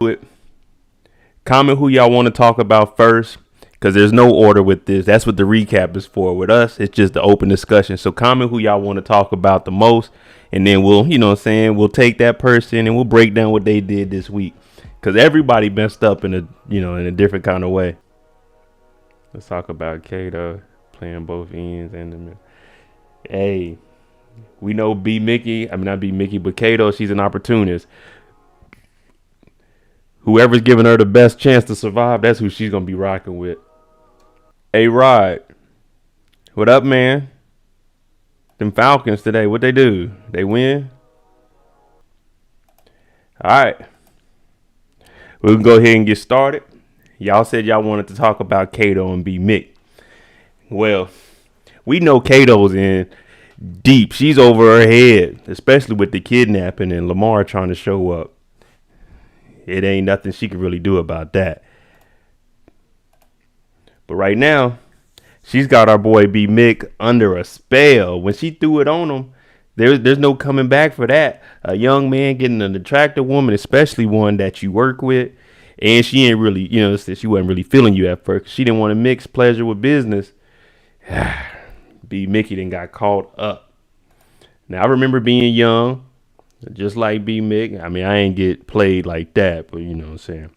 it. Comment who y'all want to talk about first, because there's no order with this. That's what the recap is for. With us, it's just the open discussion. So comment who y'all want to talk about the most, and then we'll, we'll take that person and we'll break down what they did this week, because everybody messed up in a different kind of way. Let's talk about Kato playing both ends and the middle. Hey, we know not B Mickey, but Kato, she's an opportunist. Whoever's giving her the best chance to survive, that's who she's going to be rocking with. Hey, Rod. What up, man? Them Falcons today, what they do? They win? All right. We can go ahead and get started. Y'all said y'all wanted to talk about Kato and B Mick. Well, we know Kato's in deep. She's over her head, especially with the kidnapping and Lamar trying to show up. It ain't nothing she can really do about that. But right now, she's got our boy B Mick under a spell. When she threw it on him, there's no coming back for that. A young man getting an attractive woman, especially one that you work with, and she ain't really, she wasn't really feeling you at first. She didn't want to mix pleasure with business. B Mickey then got caught up. Now I remember being young, just like B Mick. I mean, I ain't get played like that, but you know what I'm saying.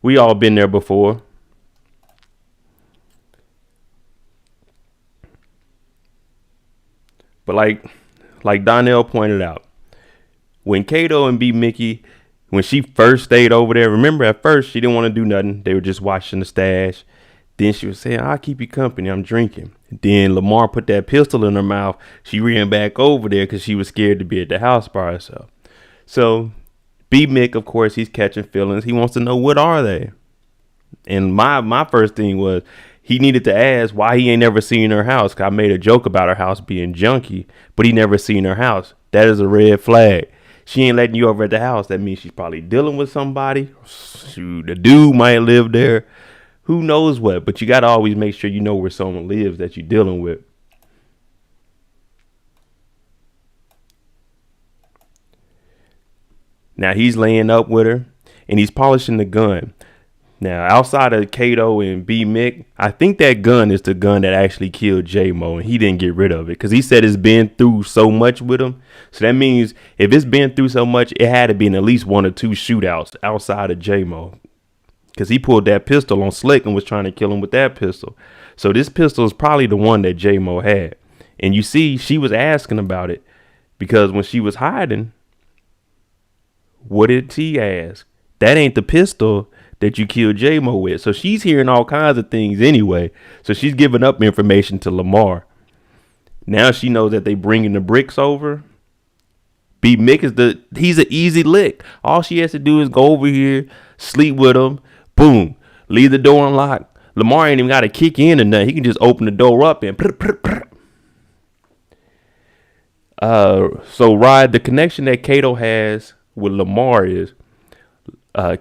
We all been there before. But like Donnell pointed out, when Kato and B Mickey, when she first stayed over there, remember at first she didn't want to do nothing. They were just watching the stash. Then she was saying, I'll keep you company. I'm drinking. Then Lamar put that pistol in her mouth. She ran back over there because she was scared to be at the house by herself. So B Mick, of course, he's catching feelings. He wants to know, what are they? And my first thing was, he needed to ask why he ain't never seen her house. 'Cause I made a joke about her house being junky, but he never seen her house. That is a red flag. She ain't letting you over at the house. That means she's probably dealing with somebody. Shoot, the dude might live there. Who knows what? But you got to always make sure you know where someone lives that you're dealing with. Now he's laying up with her and he's polishing the gun. Now, outside of Kato and B Mick, I think that gun is the gun that actually killed J-Mo, and he didn't get rid of it because he said it's been through so much with him. So that means if it's been through so much, it had to be in at least 1 or 2 shootouts outside of J-Mo, because he pulled that pistol on Slick and was trying to kill him with that pistol. So this pistol is probably the one that J-Mo had. And you see, she was asking about it because when she was hiding, what did T ask? That ain't the pistol that you killed J-Mo with. So she's hearing all kinds of things anyway. So she's giving up information to Lamar. Now she knows that they bringing the bricks over. B Mick he's an easy lick. All she has to do is go over here, sleep with him, boom, leave the door unlocked. Lamar ain't even got to kick in or nothing. He can just open the door up and so Rod, the connection that Kato has with Lamar is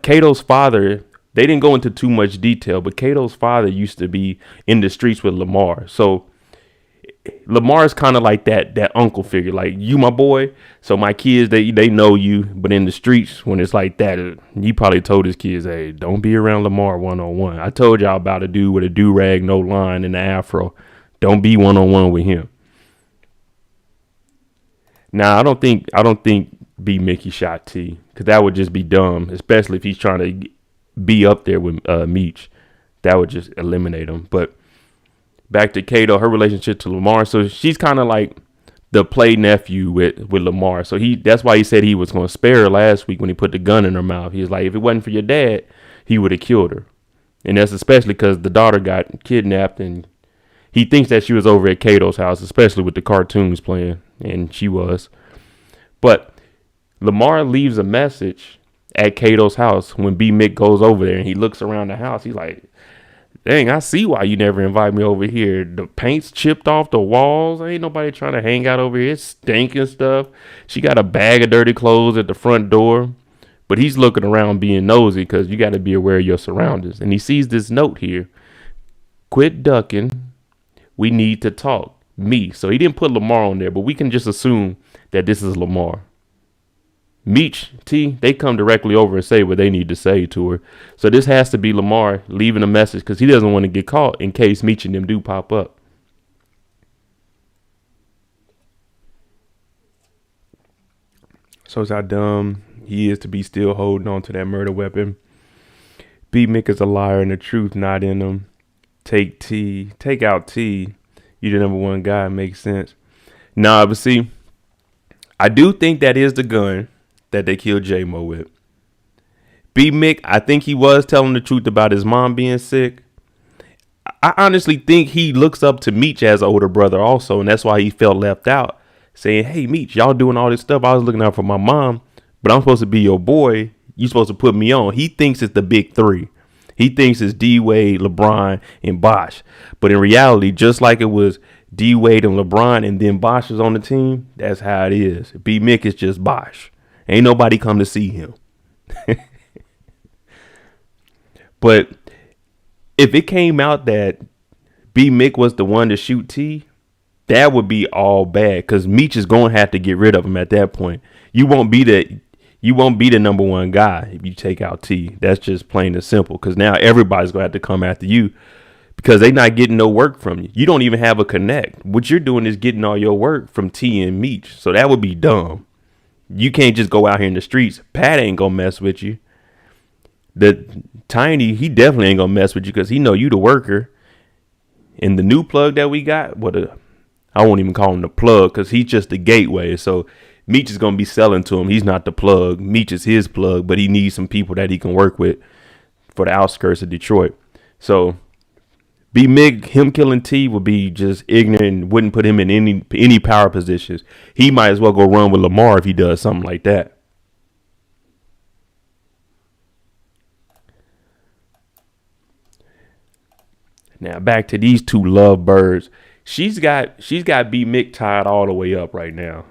Kato's father. They didn't go into too much detail, but Kato's father used to be in the streets with Lamar. So Lamar's kind of like that uncle figure, like, you my boy, so my kids, they know you. But in the streets, when it's like that, he probably told his kids, hey, don't be around Lamar one-on-one. I told y'all about a dude with a do-rag, no line, and the afro. Don't be one-on-one with him. Now, I don't think B Mickey shot T, because that would just be dumb, especially if he's trying to be up there with Meech. That would just eliminate him. But back to Kato, her relationship to Lamar. So she's kind of like the play nephew with Lamar. So that's why he said he was going to spare her last week when he put the gun in her mouth. He was like, if it wasn't for your dad, he would have killed her. And that's especially because the daughter got kidnapped, and he thinks that she was over at Kato's house, especially with the cartoons playing, and she was. But Lamar leaves a message at Kato's house when B Mick goes over there, and he looks around the house. He's like, dang, I see why you never invite me over here. The paint's chipped off the walls. Ain't nobody trying to hang out over here. It's stinking stuff. She got a bag of dirty clothes at the front door. But he's looking around being nosy because you got to be aware of your surroundings. And he sees this note here. Quit ducking. We need to talk. Me. So he didn't put Lamar on there, but we can just assume that this is Lamar. Meech, T, they come directly over and say what they need to say to her. So this has to be Lamar leaving a message because he doesn't want to get caught in case Meech and them do pop up. So it's how dumb he is to be still holding on to that murder weapon. B. Mick is a liar and the truth not in him. Take out T. You the number one guy. Makes sense. Nah, but see, I do think that is the gun that they killed J-Mo with. B. Mick, I think he was telling the truth about his mom being sick. I honestly think he looks up to Meech as an older brother also, and that's why he felt left out. Saying, hey, Meech, y'all doing all this stuff. I was looking out for my mom, but I'm supposed to be your boy. You supposed to put me on. He thinks it's the big three. He thinks it's D-Wade, LeBron, and Bosh. But in reality, just like it was D-Wade and LeBron and then Bosh was on the team, that's how it is. B. Mick is just Bosh. Ain't nobody come to see him. But if it came out that B. Mick was the one to shoot T, that would be all bad because Meech is going to have to get rid of him at that point. You won't be the number one guy if you take out T. That's just plain and simple because now everybody's going to have to come after you because they're not getting no work from you. You don't even have a connect. What you're doing is getting all your work from T and Meech. So that would be dumb. You can't just go out here in the streets. Pat ain't going to mess with you. The Tiny, he definitely ain't going to mess with you because he know you the worker. And the new plug that we got, I won't even call him the plug because he's just the gateway. So Meech is going to be selling to him. He's not the plug. Meech is his plug, but he needs some people that he can work with for the outskirts of Detroit. So B. Mick, him killing T would be just ignorant and wouldn't put him in any power positions. He might as well go run with Lamar if he does something like that. Now back to these two lovebirds. She's got B. Mick tied all the way up right now.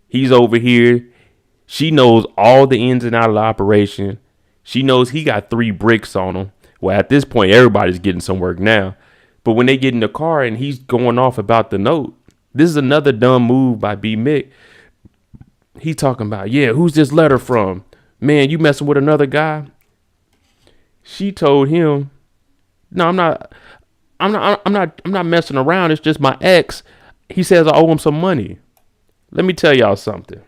He's over here. She knows all the ins and outs of the operation. She knows he got 3 bricks on him. Well, at this point, everybody's getting some work now. But when they get in the car and he's going off about the note, this is another dumb move by B. Mick. He's talking about, yeah, who's this letter from? Man, you messing with another guy? She told him, no, I'm not messing around. It's just my ex. He says I owe him some money. Let me tell y'all something.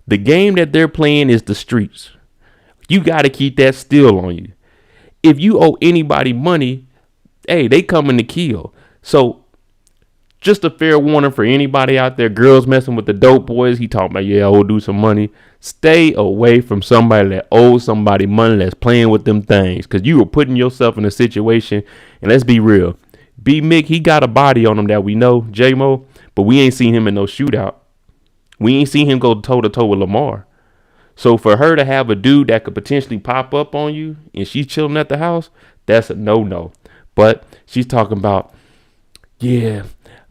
The game that they're playing is the streets. You got to keep that still on you. If you owe anybody money, hey, they coming to kill. So just a fair warning for anybody out there, girls messing with the dope boys. He talking about, yeah, I will do some money. Stay away from somebody that owes somebody money that's playing with them things. Because you were putting yourself in a situation. And let's be real. B. Mick, he got a body on him that we know, J-Mo. But we ain't seen him in no shootout. We ain't seen him go toe-to-toe with Lamar. So for her to have a dude that could potentially pop up on you and she's chilling at the house, that's a no-no. But she's talking about, yeah,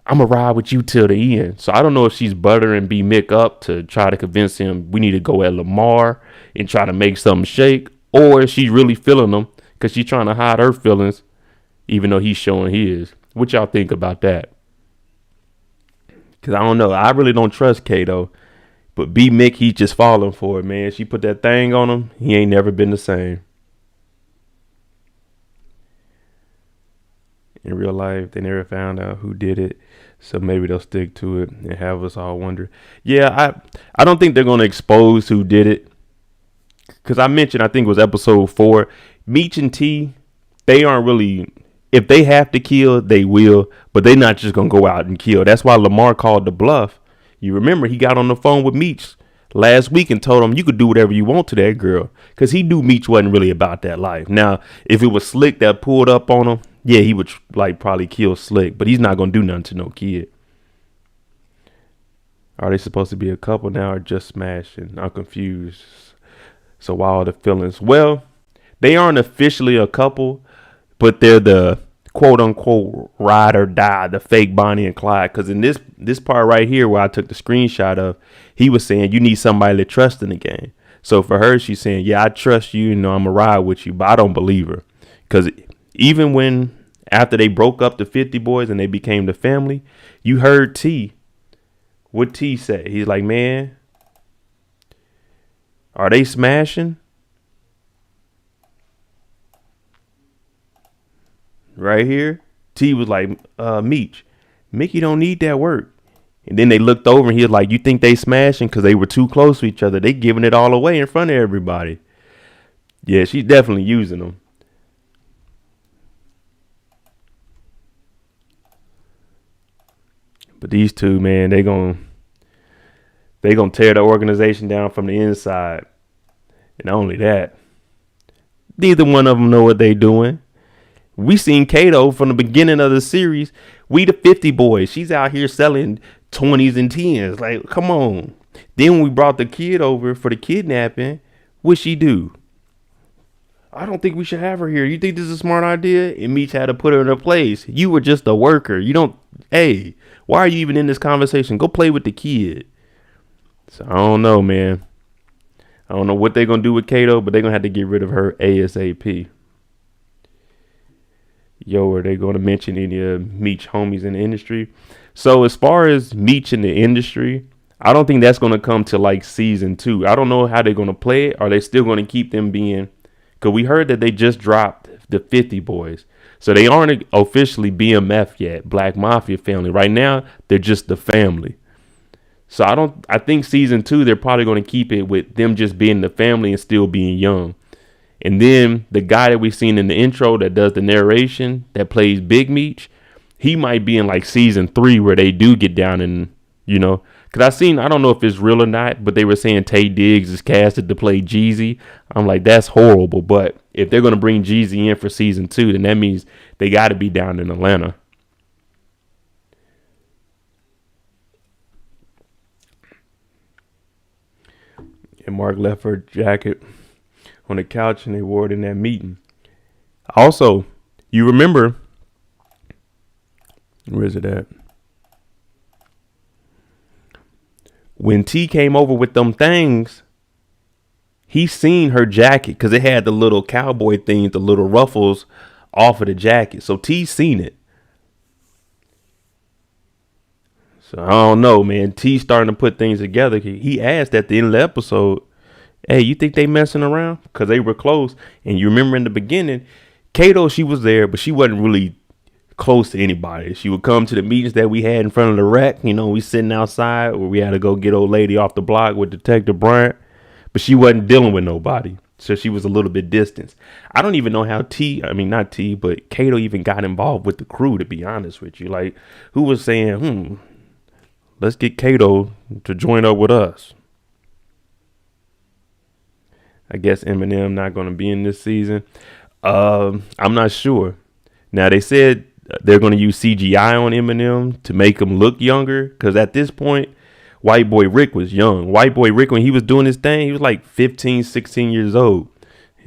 I'm going to ride with you till the end. So I don't know if she's buttering B. Mick up to try to convince him we need to go at Lamar and try to make something shake. Or if she's really feeling him because she's trying to hide her feelings even though he's showing his. What y'all think about that? Because I don't know. I really don't trust Kato. But B. Mick, he's just falling for it, man. She put that thing on him. He ain't never been the same. In real life, they never found out who did it. So maybe they'll stick to it and have us all wonder. Yeah, I don't think they're going to expose who did it. Because I mentioned, I think it was episode 4. Meech and T, they aren't really... If they have to kill, they will. But they're not just going to go out and kill. That's why Lamar called the bluff. You remember he got on the phone with Meech last week and told him you could do whatever you want to that girl because he knew Meech wasn't really about that life. Now, if it was Slick that pulled up on him, yeah, he would probably kill Slick, but he's not going to do nothing to no kid. Are they supposed to be a couple now or just smashing? I'm confused. So why all the feelings? Well, they aren't officially a couple, but they're the quote unquote ride or die, the fake Bonnie and Clyde. Because in this part right here where I took the screenshot of, he was saying you need somebody to trust in the game. So for her, she's saying, yeah, I trust you. You know, I'm going to ride with you. But I don't believe her. Because even when after they broke up the 50 boys and they became the family, you heard T. What T say? He's like, man, Are they smashing? Right here. T was like, Meech, Mickey don't need that work. And then they looked over and he was like, you think they smashing? Because they were too close to each other. They giving it all away in front of everybody. Yeah, she's definitely using them. But these two, man, they gonna tear the organization down from the inside. And not only that, neither one of them know what they doing. We seen Kato from the beginning of the series. We the 50 boys. She's out here selling 20s and 10s. Like, come on. Then when we brought the kid over for the kidnapping, what'd she do? I don't think we should have her here. You think this is a smart idea? And Meech had to put her in her place. You were just a worker. You don't, hey, why are you even in this conversation? Go play with the kid. So I don't know, man. I don't know what they're going to do with Kato, but they're going to have to get rid of her ASAP. Yo, are they going to mention any of Meech homies in the industry? So as far as Meech in the industry, I don't think that's going to come to like season 2. I don't know how they're going to play it. Are they still going to keep them being, because we heard that they just dropped the 50 boys. So they aren't officially BMF yet, Black Mafia Family. Right now, they're just the family. So I think season 2, they're probably going to keep it with them just being the family and still being young. And then the guy that we've seen in the intro that does the narration that plays Big Meech, he might be in like season 3 where they do get down and, you know, because I don't know if it's real or not, but they were saying Tay Diggs is casted to play Jeezy. I'm like, that's horrible. But if they're going to bring Jeezy in for season 2, then that means they got to be down in Atlanta. And Mark left her jacket on the couch and they wore it in that meeting. Also, you remember, where is it at? When T came over with them things, he seen her jacket because it had the little cowboy things, the little ruffles off of the jacket. So T seen it. So I don't know, man. T starting to put things together. He asked at the end of the episode, hey, you think they messing around? Because they were close. And you remember in the beginning, Kato, she was there, but she wasn't really close to anybody. She would come to the meetings that we had in front of the rec. You know, we sitting outside where we had to go get old lady off the block with Detective Bryant. But she wasn't dealing with nobody. So she was a little bit distant. I don't even know how not T, but Kato even got involved with the crew, to be honest with you. Like, who was saying, let's get Kato to join up with us. I guess Eminem not going to be in this season. I'm not sure. Now, they said they're going to use CGI on Eminem to make him look younger. Because at this point, White Boy Rick was young. White Boy Rick, when he was doing his thing, he was like 15, 16 years old.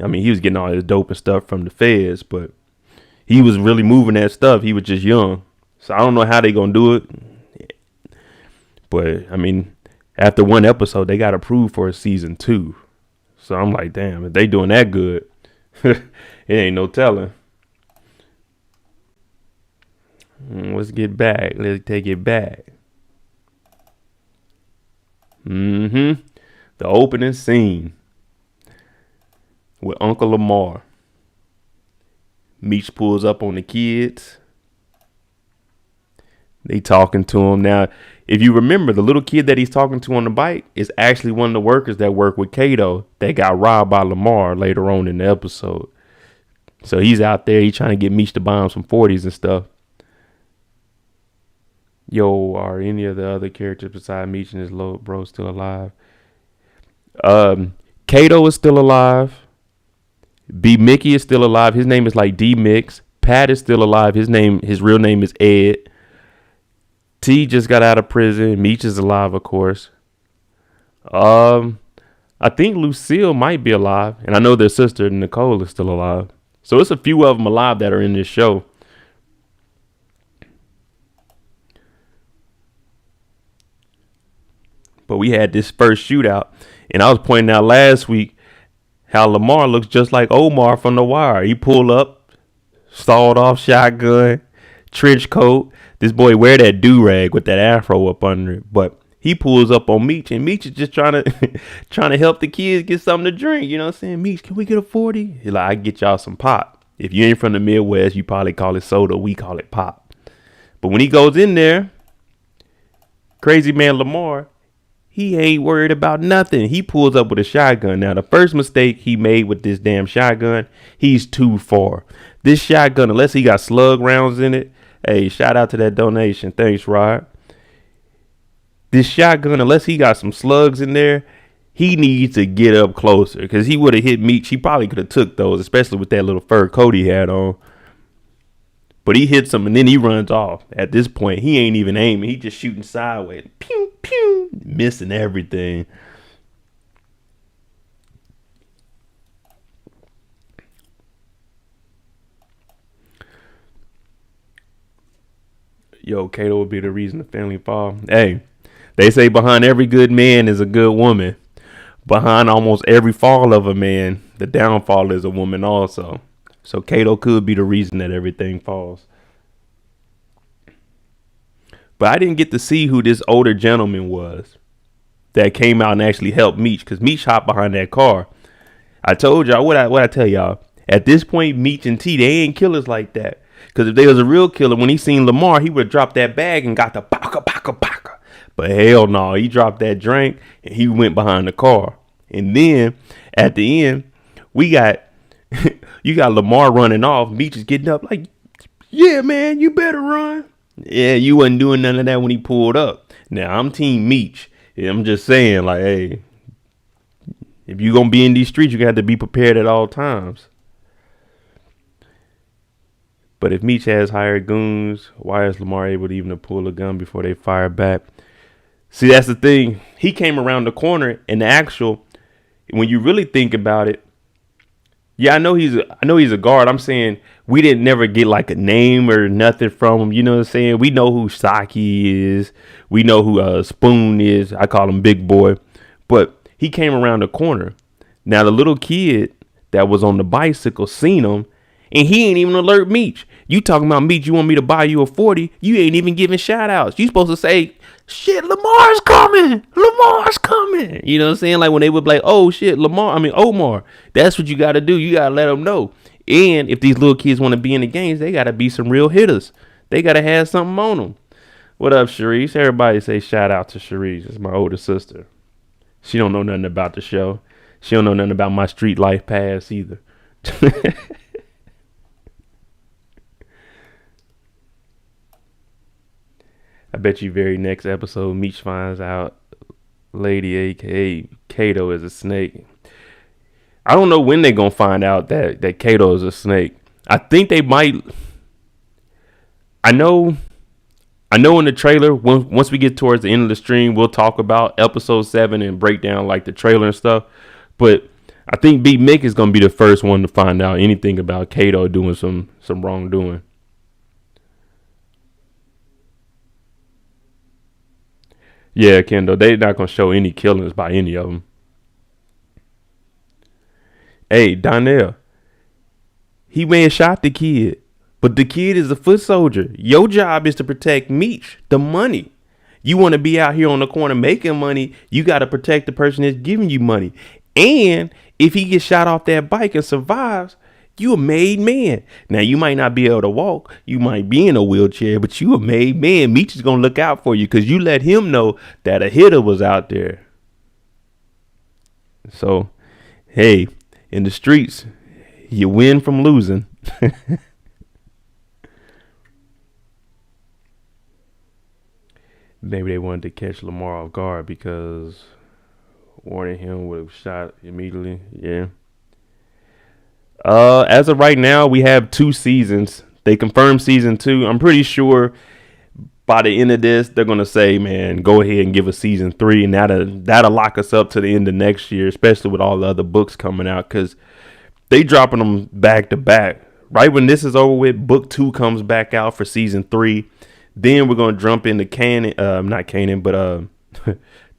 I mean, he was getting all his dope and stuff from the feds. But he was really moving that stuff. He was just young. So I don't know how they going to do it. But, I mean, after one episode, they got approved for a season 2. So I'm like, damn, if they doing that good, it ain't no telling. Let's get back. Let's take it back. The opening scene with Uncle Lamar. Meech pulls up on the kids. They talking to him. Now, if you remember, the little kid that he's talking to on the bike is actually one of the workers that work with Kato that got robbed by Lamar later on in the episode. So he's out there. He's trying to get Meech to buy him some 40s and stuff. Yo, are any of the other characters besides Meech and his little bro still alive? Kato is still alive. B Mickey is still alive. His name is like D Mix. Pat is still alive. His real name is Ed. T just got out of prison. Meech is alive, of course. I think Lucille might be alive. And I know their sister, Nicole, is still alive. So it's a few of them alive that are in this show. But we had this first shootout. And I was pointing out last week how Lamar looks just like Omar from The Wire. He pulled up, sawed off shotgun, trench coat. This boy wear that do-rag with that afro up under it. But He pulls up on Meech, and Meech is just trying to help the kids get something to drink. You know what I'm saying? Meech, can we get a 40? He's like, I can get y'all some pop. If you ain't from the Midwest, you probably call it soda. We call it pop. But when he goes in there, crazy man Lamar, he ain't worried about nothing. He pulls up with a shotgun. Now, the first mistake he made with this damn shotgun, he's too far. This shotgun, unless he got slug rounds in it, hey, shout out to that donation. Thanks, Rod. This shotgun, unless he got some slugs in there, he needs to get up closer, because he would have hit Meech. He probably could have took those, especially with that little fur coat he had on. But he hits him, and then he runs off. At this point, he ain't even aiming. He just shooting sideways. Pew, pew. Missing everything. Yo, Kato would be the reason the family fall. Hey, they say behind every good man is a good woman. Behind almost every fall of a man, the downfall is a woman also. So Kato could be the reason that everything falls. But I didn't get to see who this older gentleman was that came out and actually helped Meech, because Meech hopped behind that car. I told y'all, what I tell y'all, at this point, Meech and T, they ain't killers like that. Because if they was a real killer, when he seen Lamar, he would have dropped that bag and got the baka. But hell no, he dropped that drink and he went behind the car. And then at the end, we got you got Lamar running off. Meech is getting up like, yeah, man, you better run. Yeah, you wasn't doing none of that when he pulled up. Now I'm Team Meech. I'm just saying, like, hey, if you're gonna be in these streets, you got to be prepared at all times. But if Meech has hired goons, why is Lamar able to even pull a gun before they fire back? See, that's the thing. He came around the corner, and when you really think about it, yeah, I know he's a guard. I'm saying we didn't never get like a name or nothing from him. You know what I'm saying? We know who Saki is. We know who Spoon is. I call him Big Boy. But he came around the corner. Now the little kid that was on the bicycle seen him, and he ain't even alert Meech. You talking about Meech, you want me to buy you a 40? You ain't even giving shout outs. You supposed to say, shit, Lamar's coming. Lamar's coming. You know what I'm saying? Like when they would be like, oh shit, Omar. That's what you got to do. You got to let them know. And if these little kids want to be in the games, they got to be some real hitters. They got to have something on them. What up, Sharice? Everybody say shout out to Sharice. It's my older sister. She don't know nothing about the show. She don't know nothing about my street life past either. I bet you very next episode, Meech finds out Lady aka Kato is a snake. I don't know when they're gonna find out that Kato is a snake. I think they might. I know in the trailer, once we get towards the end of the stream, we'll talk about episode 7 and break down like the trailer and stuff. But I think Big Mick is gonna be the first one to find out anything about Kato doing some wrongdoing. Yeah, Kendall, they're not going to show any killings by any of them. Hey, Donnell, he may have shot the kid, but the kid is a foot soldier. Your job is to protect Meech, the money. You want to be out here on the corner making money, you got to protect the person that's giving you money. And if he gets shot off that bike and survives, you a made man. Now, you might not be able to walk. You might be in a wheelchair, but you a made man. Meech is going to look out for you because you let him know that a hitter was out there. So, hey, in the streets, you win from losing. Maybe they wanted to catch Lamar off guard because warning him would have shot immediately. Yeah. As of right now, we have 2 seasons. They confirmed season 2. I'm pretty sure by the end of this, they're going to say, man, go ahead and give us season 3. And that'll lock us up to the end of next year, especially with all the other books coming out, because they dropping them back to back. Right when this is over with, book 2 comes back out for season 3. Then we're going to jump into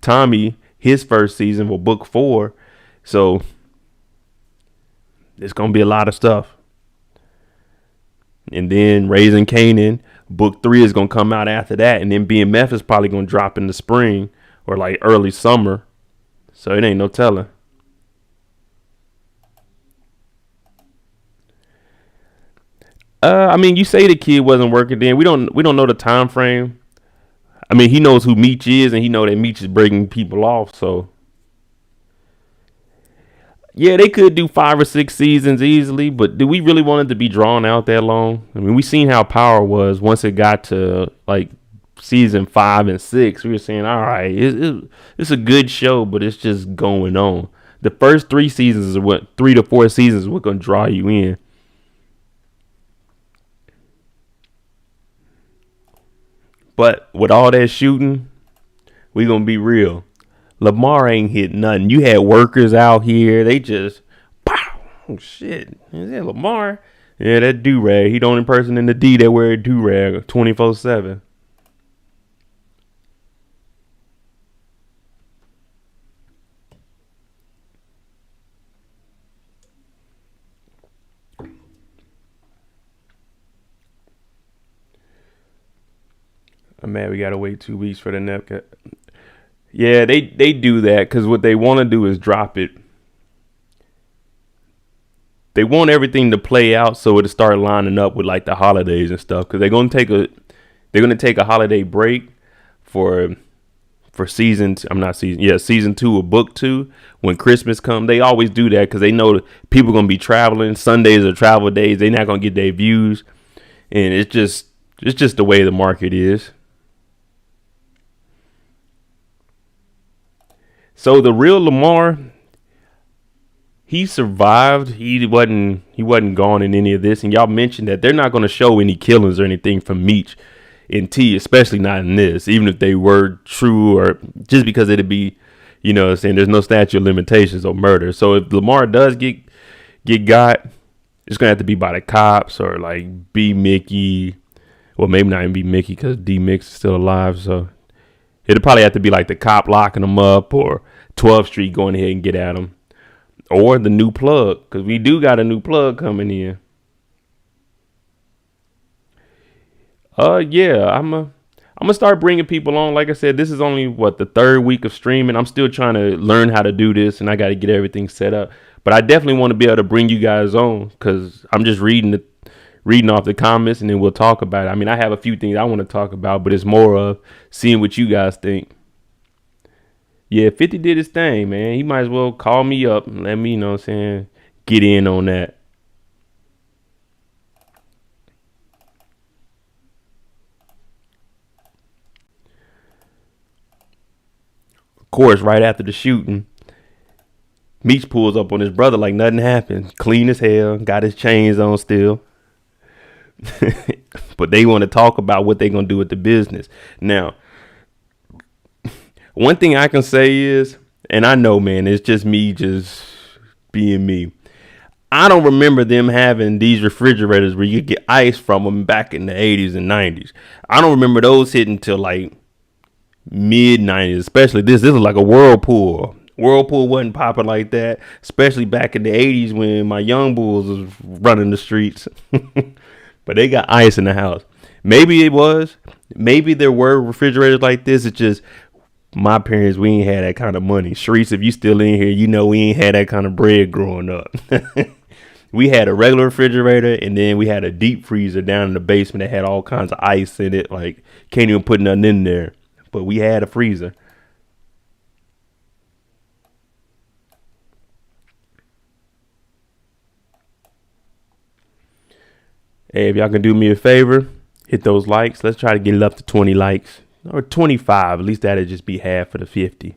Tommy, his first season for book 4. So it's going to be a lot of stuff. And then Raising Kanan, book 3 is going to come out after that. And then BMF is probably going to drop in the spring or like early summer. So it ain't no telling. I mean, you say the kid wasn't working then. We don't know the time frame. I mean, he knows who Meech is, and he know that Meech is breaking people off. So yeah, they could do 5 or 6 seasons easily. But do we really want it to be drawn out that long? I mean, we seen how Power was once it got to like season 5 and 6. We were saying, all right, it's a good show, but it's just going on. The first 3 seasons are what 3 to 4 seasons is what gonna draw you in. But with all that shooting, we gonna be real. Lamar ain't hit nothing. You had workers out here. They just, pow, oh, shit. Is that Lamar? Yeah, that do-rag. He the only person in the D that wear a do-rag 24/7. I'm mad we gotta wait 2 weeks for the NEPCA. Yeah, they do that because what they want to do is drop it. They want everything to play out so it'll start lining up with like the holidays and stuff. Because they're gonna take a holiday break for season. I'm not season. Yeah, season 2 or book 2. When Christmas come, they always do that because they know that people gonna be traveling. Sundays are travel days. They're not gonna get their views, and it's just the way the market is. So the real Lamar, he survived. He wasn't gone in any of this. And y'all mentioned that they're not going to show any killings or anything from Meech in T, especially not in this, even if they were true, or just because it'd be, what I'm saying, there's no statute of limitations on murder. So if Lamar does get got, it's gonna have to be by the cops or like B Mickey. Well, maybe not even be Mickey because D Mix is still alive. So it'll probably have to be like the cop locking them up, or 12th Street going ahead and get at them, or the new plug, because we do got a new plug coming in. Yeah, I'm gonna start bringing people on. Like I said, this is only the 3rd week of streaming. I'm still trying to learn how to do this, and I got to get everything set up. But I definitely want to be able to bring you guys on because I'm just reading off the comments, and then we'll talk about it. I mean, I have a few things I want to talk about, but it's more of seeing what you guys think. Yeah, 50 did his thing, man. He might as well call me up and let me, what I'm saying, get in on that. Of course, right after the shooting, Meech pulls up on his brother like nothing happened. Clean as hell, got his chains on still. But they want to talk about what they're going to do with the business. Now, one thing I can say is, and I know, man, it's just me just being me. I don't remember them having these refrigerators where you get ice from them back in the 80s and 90s. I don't remember those hitting till like mid 90s, especially this. This is like a Whirlpool. Whirlpool wasn't popping like that, especially back in the 80s when my young bulls was running the streets. But they got ice in the house. Maybe it was. Maybe there were refrigerators like this. It's just my parents, we ain't had that kind of money. Sharice, if you still in here, we ain't had that kind of bread growing up. We had a regular refrigerator, and then we had a deep freezer down in the basement that had all kinds of ice in it. Like, can't even put nothing in there. But we had a freezer. Hey, if y'all can do me a favor, hit those likes. Let's try to get it up to 20 likes. Or 25. At least that'd just be half of the 50.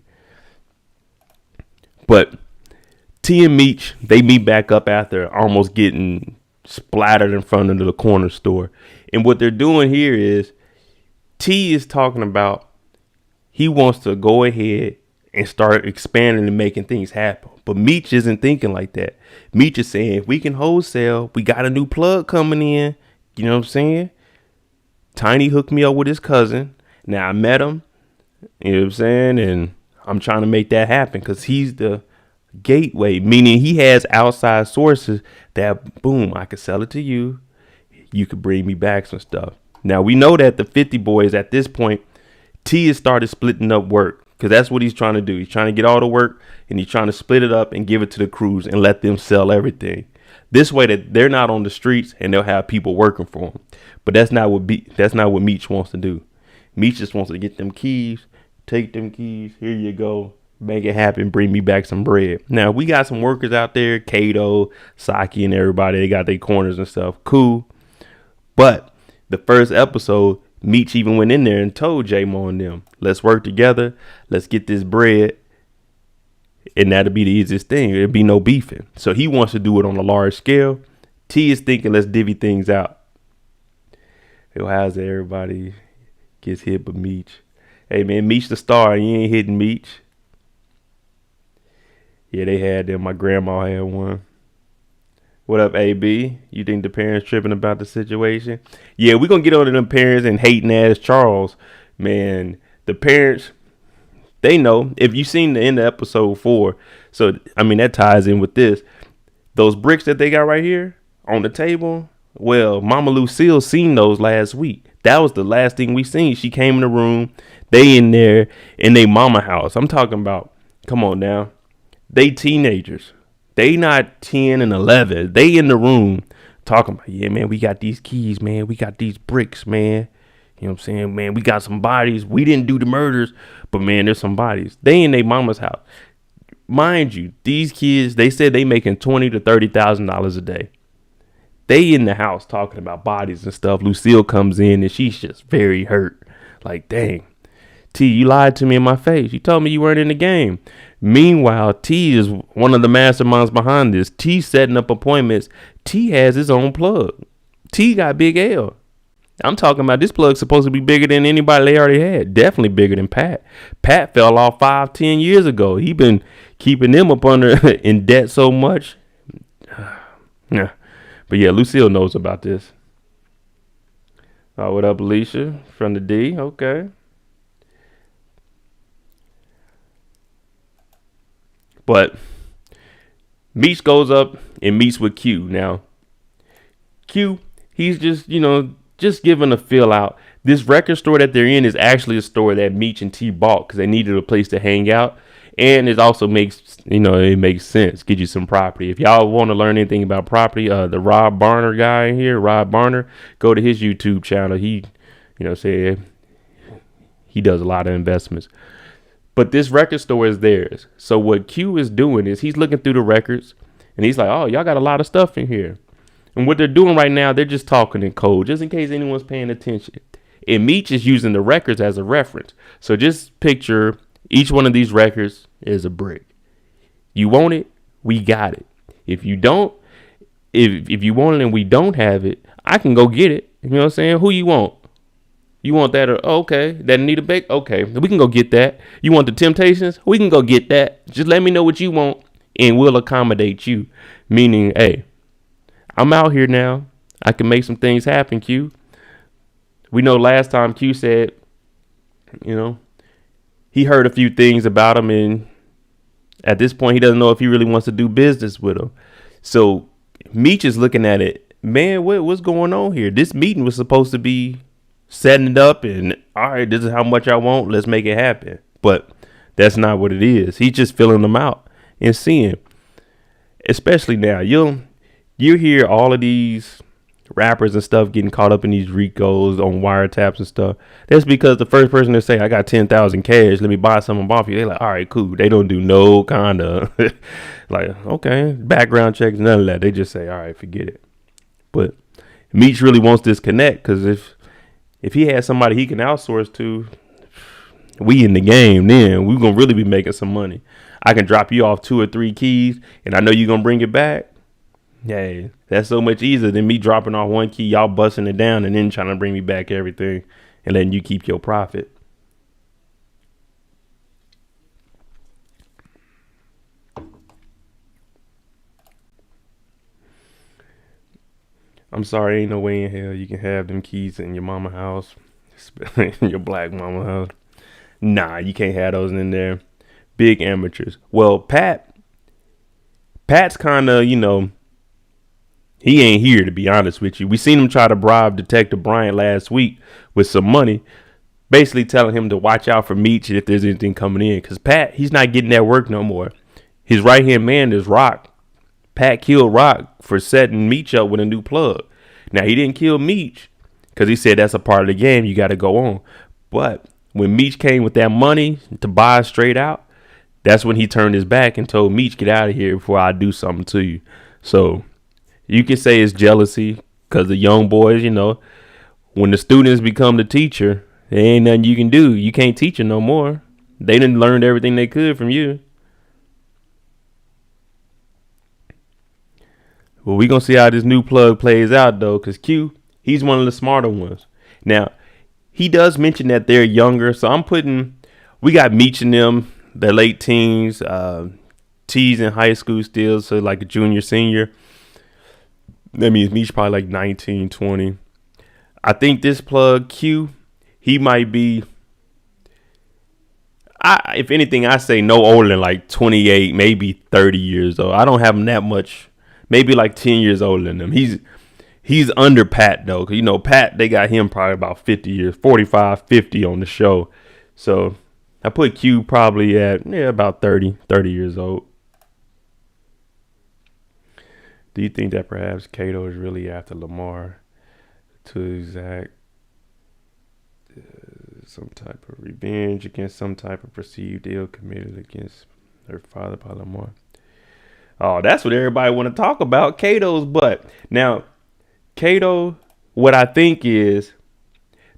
But T and Meech, they meet back up after almost getting splattered in front of the corner store. And what they're doing here is T is talking about he wants to go ahead and start expanding and making things happen. But Meech isn't thinking like that. Meech is saying, if we can wholesale, we got a new plug coming in. You know what I'm saying? Tiny hooked me up with his cousin. Now I met him. You know what I'm saying? And I'm trying to make that happen because he's the gateway, meaning he has outside sources that, boom, I could sell it to you. You could bring me back some stuff. Now we know that the 50 boys at this point, T has started splitting up work. because that's what he's trying to do. He's trying to get all the work, and he's trying to split it up and give it to the crews and let them sell everything. This way that they're not on the streets and they'll have people working for them. But that's not what Meech wants to do. Meech just wants to get them keys, take them keys. Here you go. Make it happen. Bring me back some bread. Now, we got some workers out there, Kato, Saki, and everybody. They got their corners and stuff. Cool. But the first episode, Meech even went in there and told J-Mo and them, let's work together. Let's get this bread. And that'll be the easiest thing. There'll be no beefing. So he wants to do it on a large scale. T is thinking, let's divvy things out. Yo, how's everybody gets hit but Meech? Hey, man, Meech the star. You ain't hitting Meech. Yeah, they had them. My grandma had one. What up, AB? You think the parents tripping about the situation? Yeah, we're going to get on to them parents and hating ass Charles. Man, the parents, they know. If you seen the end of episode 4, so, I mean, that ties in with this. Those bricks that they got right here on the table, well, Mama Lucille seen those last week. That was the last thing we seen. She came in the room. They in there in their mama house. I'm talking about, come on now. They teenagers. They not 10 and 11. They in the room talking about, yeah, man, we got these keys, man. We got these bricks, man. You know what I'm saying? Man, we got some bodies. We didn't do the murders, but, man, there's some bodies. They in their mama's house. Mind you, these kids, they said they making $20,000 to $30,000 a day. They in the house talking about bodies and stuff. Lucille comes in and she's just very hurt. Like, dang, T, you lied to me in my face. You told me you weren't in the game. Meanwhile, T is one of the masterminds behind this. T setting up appointments. T has his own plug. T got Big L. I'm talking about this plug supposed to be bigger than anybody they already had. Definitely bigger than Pat. Pat fell off 5-10 years ago. He been keeping them up under in debt so much. Yeah. But yeah, Lucille knows about this. Oh, what up, Alicia? From the D. Okay. But Meech goes up and meets with Q. Now, Q, he's just, just giving a feel out. This record store that they're in is actually a store that Meech and T bought because they needed a place to hang out. And it also makes, it makes sense. Get you some property. If y'all want to learn anything about property, the Rob Barner guy in here, Rob Barner, go to his YouTube channel. He, he does a lot of investments. But this record store is theirs. So what Q is doing is he's looking through the records and he's like, oh, y'all got a lot of stuff in here. And what they're doing right now, they're just talking in code, just in case anyone's paying attention. And Meech is using the records as a reference. So just picture each one of these records is a brick. You want it, we got it. If you don't, if you want it and we don't have it, I can go get it. You know what I'm saying? Who you want? You want that? Okay. That need a bake? Okay. We can go get that. You want the Temptations? We can go get that. Just let me know what you want and we'll accommodate you. Meaning, hey, I'm out here now. I can make some things happen, Q. We know last time Q said, he heard a few things about him and at this point he doesn't know if he really wants to do business with him. So Meech is looking at it. Man, what's going on here? This meeting was supposed to be setting it up and all right, this is how much I want. Let's make it happen. But that's not what it is. He's just filling them out and seeing. Especially now, you hear all of these rappers and stuff getting caught up in these RICOs on wiretaps and stuff. That's because the first person to say, I got 10,000 cash, let me buy something off you. They're like, all right, cool. They don't do no kind of like, okay, background checks, none of that. They just say, all right, forget it. But Meech really wants this connect because if he has somebody he can outsource to, we in the game then. We're going to really be making some money. I can drop you off 2 or 3 keys and I know you're going to bring it back. Hey, that's so much easier than me dropping off 1 key, y'all busting it down and then trying to bring me back everything and letting you keep your profit. I'm sorry, ain't no way in hell you can have them keys in your mama house, in your black mama house. Nah, you can't have those in there. Big amateurs. Well, Pat's kind of, he ain't here, to be honest with you. We seen him try to bribe Detective Bryant last week with some money. basically telling him to watch out for Meech if there's anything coming in. Because Pat, he's not getting that work no more. His right hand man is Rock. Pat killed Rock for setting Meech up with a new plug. Now, he didn't kill Meech because he said that's a part of the game. You got to go on. But when Meech came with that money to buy straight out, that's when he turned his back and told Meech, get out of here before I do something to you. So you can say it's jealousy because the young boys, when the students become the teacher, there ain't nothing you can do. You can't teach them no more. They done learned everything they could from you. Well, we going to see how this new plug plays out, though, because Q, he's one of the smarter ones. Now, he does mention that they're younger, so we got Meech and them, they're late teens, T's in high school still, so like a junior, senior. That means Meech probably like 19, 20. I think this plug, Q, he might be, if anything, I say no older than like 28, maybe 30 years old. I don't have him that much. Maybe like 10 years older than them. He's under Pat, though. Because, Pat, they got him probably about 50 years, 45, 50 on the show. So I put Q probably at about 30 years old. Do you think that perhaps Kato is really after Lamar to exact some type of revenge against some type of perceived ill committed against her father by Lamar? Oh, that's what everybody want to talk about, Kato's butt. Now, Kato, what I think is,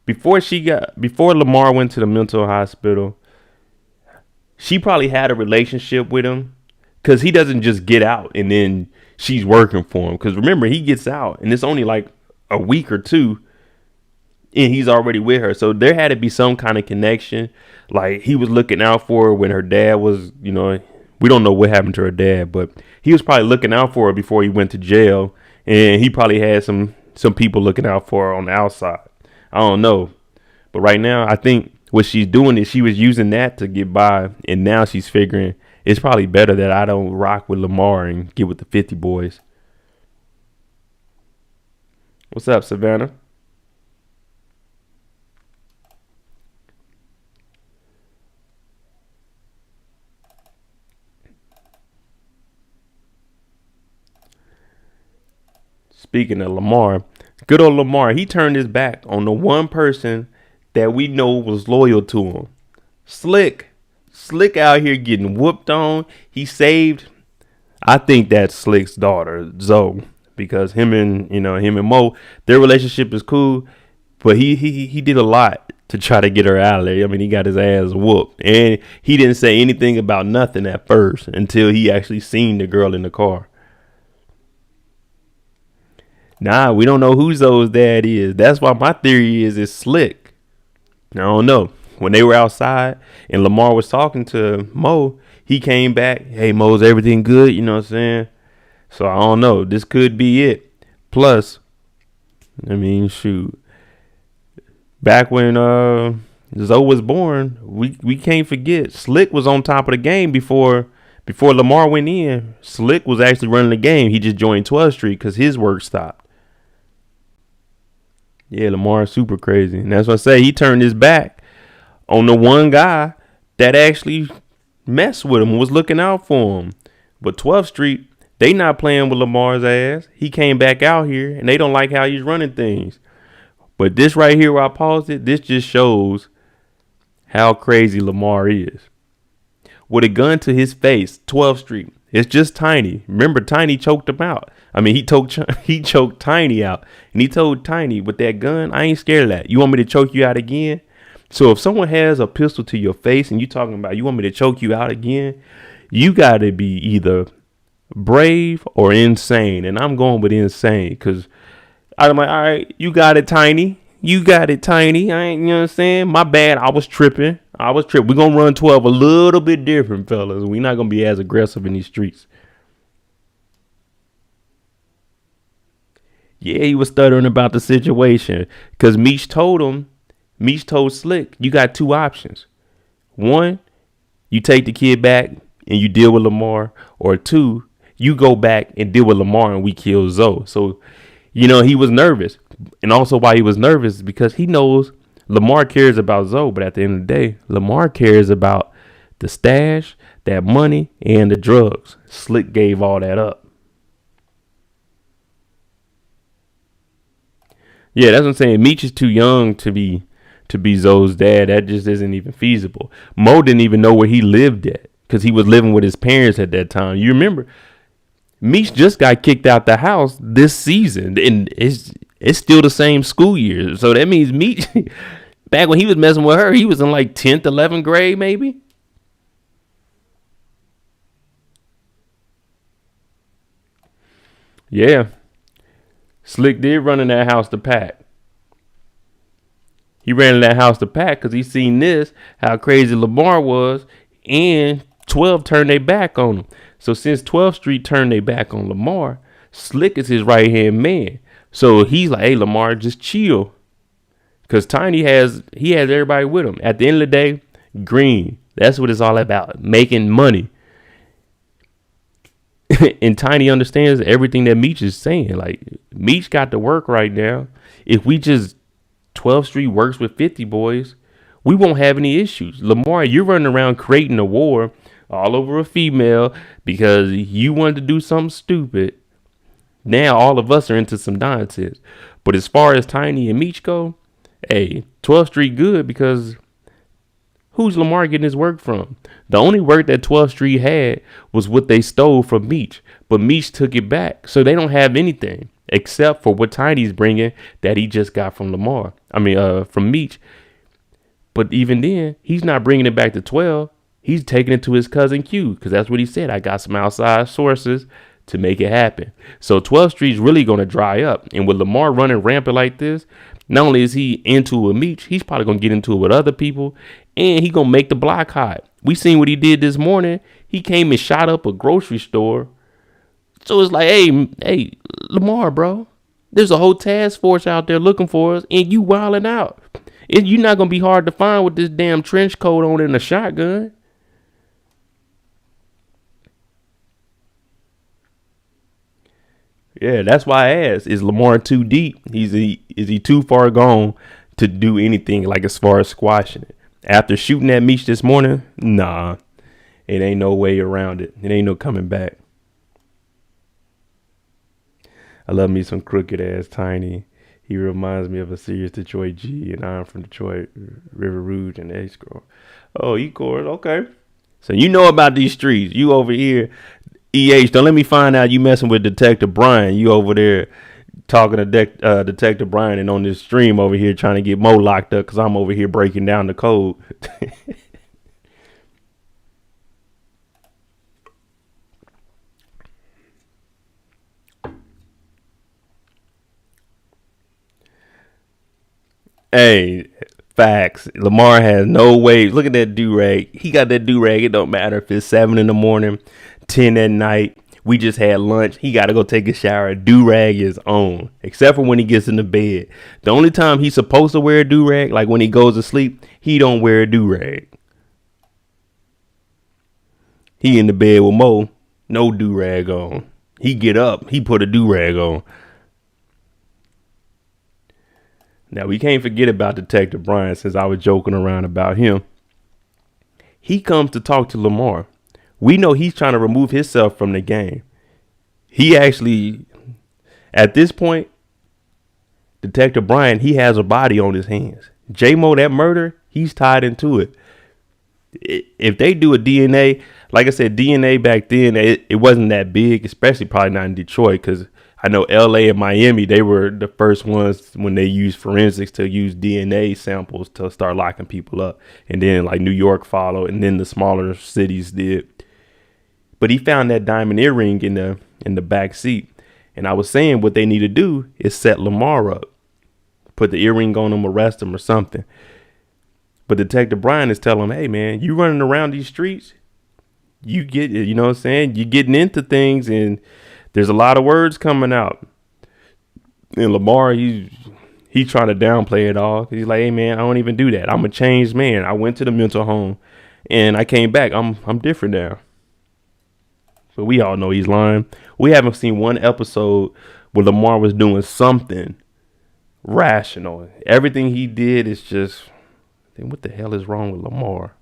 before Lamar went to the mental hospital, she probably had a relationship with him because he doesn't just get out and then she's working for him. Because remember, he gets out and it's only like a week or two and he's already with her. So there had to be some kind of connection. Like he was looking out for her when her dad was, we don't know what happened to her dad, but he was probably looking out for her before he went to jail. And he probably had some people looking out for her on the outside. I don't know. But right now, I think what she's doing is she was using that to get by. And now she's figuring it's probably better that I don't rock with Lamar and get with the 50 boys. What's up, Savannah? Speaking of Lamar, good old Lamar, he turned his back on the one person that we know was loyal to him. Slick out here getting whooped on. He saved, I think that's Slick's daughter, Zoe, because him and Mo, their relationship is cool, but he did a lot to try to get her out of there. I mean, he got his ass whooped, and he didn't say anything about nothing at first until he actually seen the girl in the car. Nah, we don't know who Zoe's dad is. That's why my theory is it's Slick. I don't know. When they were outside and Lamar was talking to Mo, he came back. Hey, Mo's everything good? You know what I'm saying? So I don't know. This could be it. Plus, shoot. Back when Zoe was born, we can't forget Slick was on top of the game before Lamar went in. Slick was actually running the game. He just joined 12th Street because his work stopped. Yeah, Lamar's super crazy. And that's what I say. He turned his back on the one guy that actually messed with him, was looking out for him. But 12th Street, they not playing with Lamar's ass. He came back out here, and they don't like how he's running things. But this right here where I paused it, this just shows how crazy Lamar is. With a gun to his face, 12th Street. It's just Tiny. Remember, Tiny choked him out. He choked Tiny out. And he told Tiny, with that gun, I ain't scared of that. You want me to choke you out again? So if someone has a pistol to your face and you talking about you want me to choke you out again, you got to be either brave or insane. And I'm going with insane because I'm like, all right, you got it, Tiny. You got it, Tiny. I ain't, you know what I'm saying? My bad. I was tripping. We're going to run 12 a little bit different, fellas. We're not going to be as aggressive in these streets. Yeah, he was stuttering about the situation because Meech told Slick, you got two options. One, you take the kid back and you deal with Lamar, or two, you go back and deal with Lamar and we kill Zoe. So, he was nervous. And also why he was nervous is because he knows Lamar cares about Zoe, but at the end of the day, Lamar cares about the stash, that money, and the drugs. Slick gave all that up. Yeah, that's what I'm saying. Meech is too young to be Zoe's dad. That just isn't even feasible. Mo didn't even know where he lived at because he was living with his parents at that time. You remember, Meech just got kicked out the house this season, and it's still the same school year. So that means Meech, back when he was messing with her, he was in like 10th, 11th grade, maybe. Yeah, Slick did run in that house to pack. He ran in that house to pack because he seen this, how crazy Lamar was, and 12 turned their back on him. So since 12th Street turned their back on Lamar, Slick is his right hand man. So he's like, hey, Lamar, just chill. Because Tiny has everybody with him. At the end of the day, green. That's what it's all about. Making money. And Tiny understands everything that Meech is saying. Like, Meech got to work right now. If we just 12th Street works with 50 boys, we won't have any issues. Lamar, you're running around creating a war all over a female because you wanted to do something stupid. Now all of us are into some nonsense. But as far as Tiny and Meech go, hey, 12th Street good because who's Lamar getting his work from? The only work that 12th Street had was what they stole from Meech. But Meech took it back. So they don't have anything except for what Tiny's bringing that he just got from from Meech. But even then, he's not bringing it back to 12. He's taking it to his cousin Q because that's what he said. I got some outside sources to make it happen. So 12th Street's really going to dry up. And with Lamar running rampant like this, not only is he into it with Meech, he's probably going to get into it with other people. And he going to make the block hot. We seen what he did this morning. He came and shot up a grocery store. So it's like, hey, Lamar, bro, there's a whole task force out there looking for us, and you wilding out. You're not going to be hard to find with this damn trench coat on and a shotgun. Yeah, that's why I asked, is Lamar too deep? Is he too far gone to do anything like as far as squashing it? After shooting at Meech this morning, nah, it ain't no way around it. It ain't no coming back. I love me some crooked ass Tiny. He reminds me of a serious Detroit G, and I'm from Detroit, River Rouge, and Ace Grove. Oh, E-Core, okay. So you know about these streets. You over here, EH, don't let me find out you messing with Detective Brian. You over there talking to Detective Brian and on this stream over here trying to get Mo locked up because I'm over here breaking down the code. Hey, facts. Lamar has no way. Look at that do-rag. He got that do-rag. It don't matter if it's 7 in the morning, 10 at night. We just had lunch. He got to go take a shower. Do-rag is on, except for when he gets in the bed. The only time he's supposed to wear a do-rag, like when he goes to sleep, he don't wear a do-rag. He in the bed with Mo, no do-rag on. He get up, he put a do-rag on. Now, we can't forget about Detective Brian since I was joking around about him. He comes to talk to Lamar. We know he's trying to remove himself from the game. He actually, at this point, Detective Brian, he has a body on his hands. J-Mo, that murder, he's tied into it. If they do a DNA, like I said, DNA back then, it wasn't that big, especially probably not in Detroit, because I know LA and Miami, they were the first ones when they used forensics to use DNA samples to start locking people up. And then like New York followed, and then the smaller cities did. But he found that diamond earring in the back seat. And I was saying what they need to do is set Lamar up. Put the earring on him, arrest him or something. But Detective Brian is telling him, hey, man, you running around these streets, you get it, you know what I'm saying? You're getting into things and there's a lot of words coming out. And Lamar, he's trying to downplay it all. He's like, hey, man, I don't even do that. I'm a changed man. I went to the mental home and I came back. I'm different now. But we all know he's lying. We haven't seen one episode where Lamar was doing something rational. Everything he did is just, then what the hell is wrong with Lamar?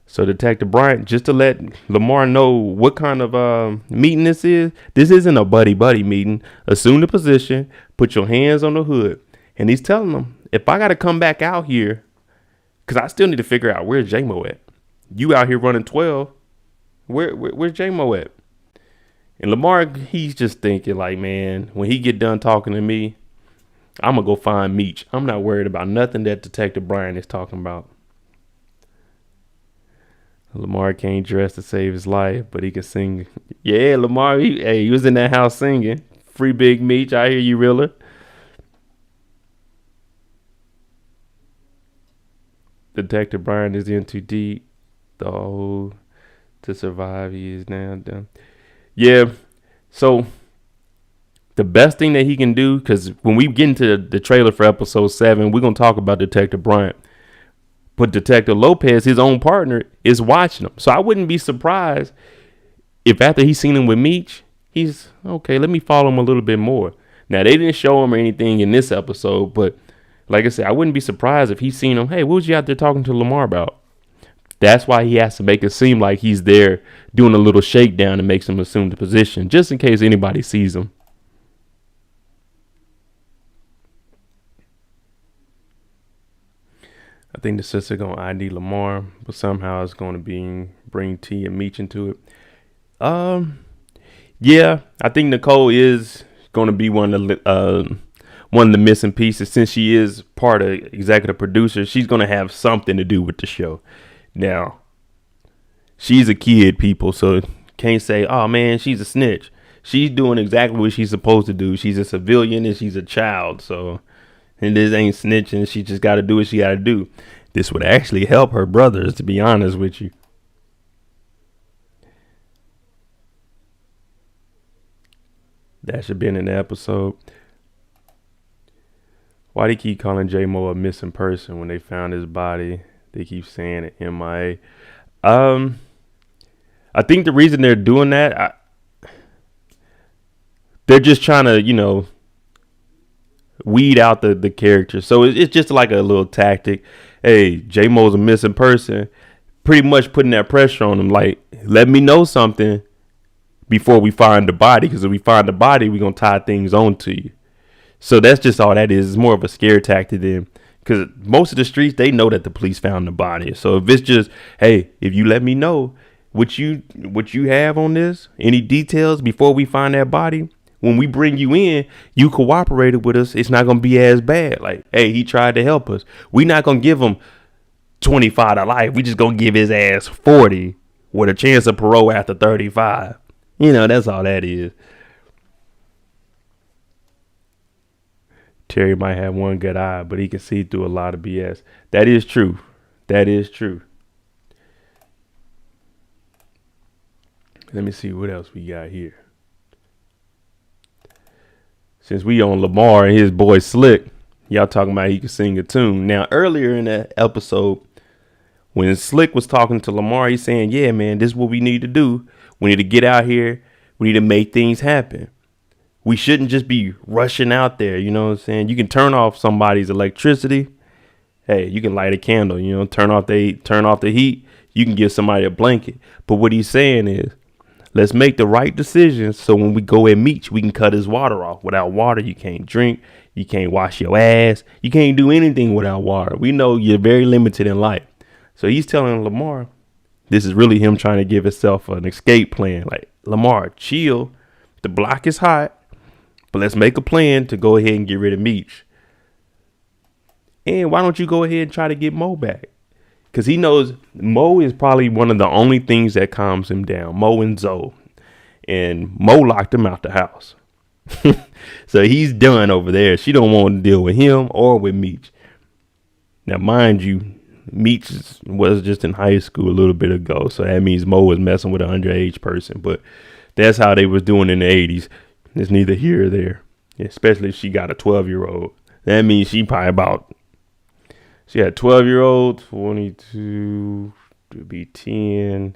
So Detective Bryant, just to let Lamar know what kind of meeting this is. This isn't a buddy meeting. Assume the position. Put your hands on the hood. And he's telling them, if I got to come back out here, because I still need to figure out where's J-Mo at. You out here running 12. Where's J-Mo at? And Lamar, he's just thinking like, man, when he get done talking to me, I'm going to go find Meech. I'm not worried about nothing that Detective Bryant is talking about. Lamar can't dress to save his life, but he can sing. Yeah, Lamar, he was in that house singing. Free Big Meech, I hear you, Riller. Detective Brian is in too deep. To survive, he is now done. Yeah, so the best thing that he can do, because when we get into the trailer for episode 7, we're going to talk about Detective Bryant. But Detective Lopez, his own partner, is watching him. So I wouldn't be surprised if after he's seen him with Meech, he's, okay, let me follow him a little bit more. Now, they didn't show him or anything in this episode, but like I said, I wouldn't be surprised if he's seen him. Hey, what was you out there talking to Lamar about? That's why he has to make it seem like he's there doing a little shakedown and makes him assume the position, just in case anybody sees him. I think the sister gonna ID Lamar, but somehow it's gonna bring T and Meech into it. Yeah, I think Nicole is gonna be one of the missing pieces, since she is part of executive producer. She's gonna have something to do with the show. Now, she's a kid, people, so can't say, oh man, she's a snitch. She's doing exactly what she's supposed to do. She's a civilian and she's a child, so. And this ain't snitching. She just got to do what she got to do. This would actually help her brothers, to be honest with you. That should have been in the episode. Why do they keep calling J-Mo a missing person when they found his body? They keep saying it MIA. I think the reason they're doing that, they're just trying to, weed out the character. So it's just like a little tactic. Hey, J-Mo's a missing person. Pretty much putting that pressure on him. Like, let me know something before we find the body. Because if we find the body, we're going to tie things on to you. So that's just all that is. It's more of a scare tactic than, because most of the streets, they know that the police found the body. So if it's just, hey, if you let me know what you have on this, any details before we find that body, when we bring you in, you cooperated with us. It's not going to be as bad. Like, hey, he tried to help us. We're not going to give him 25 to life. We just going to give his ass 40 with a chance of parole after 35. That's all that is. Terry might have one good eye, but he can see through a lot of BS. That is true. That is true. Let me see what else we got here. Since we on Lamar and his boy Slick, y'all talking about he can sing a tune. Now, earlier in the episode, when Slick was talking to Lamar, he's saying, yeah, man, this is what we need to do. We need to get out here. We need to make things happen. We shouldn't just be rushing out there. You know what I'm saying? You can turn off somebody's electricity. Hey, you can light a candle, turn off the heat. You can give somebody a blanket. But what he's saying is, let's make the right decisions so when we go and meet, we can cut his water off. Without water, you can't drink. You can't wash your ass. You can't do anything without water. We know you're very limited in life. So he's telling Lamar, this is really him trying to give himself an escape plan. Like, Lamar, chill. The block is hot, but let's make a plan to go ahead and get rid of Meech. And why don't you go ahead and try to get Mo back? Because he knows Mo is probably one of the only things that calms him down. Mo and Zoe. And Mo locked him out the house. So he's done over there. She don't want to deal with him or with Meech. Now, mind you, Meech was just in high school a little bit ago. So that means Mo was messing with an underage person. But that's how they was doing in the 80s. It's neither here or there. Especially if she got a 12-year-old. That means she probably she had 12-year-old, 22 to be 10.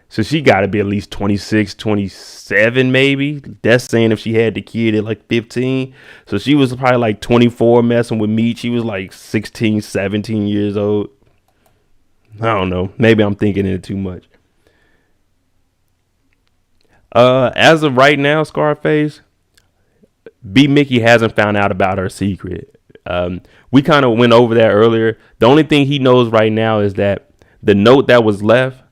So So she got to be at least 26, 27 maybe. That's saying if she had the kid at like 15. So she was probably like 24 messing with Meech. She was like 16, 17 years old. I don't know. Maybe I'm thinking it too much. As of right now, Scarface, B. Mickey hasn't found out about her secret. We kind of went over that earlier. The only thing he knows right now is that the note that was left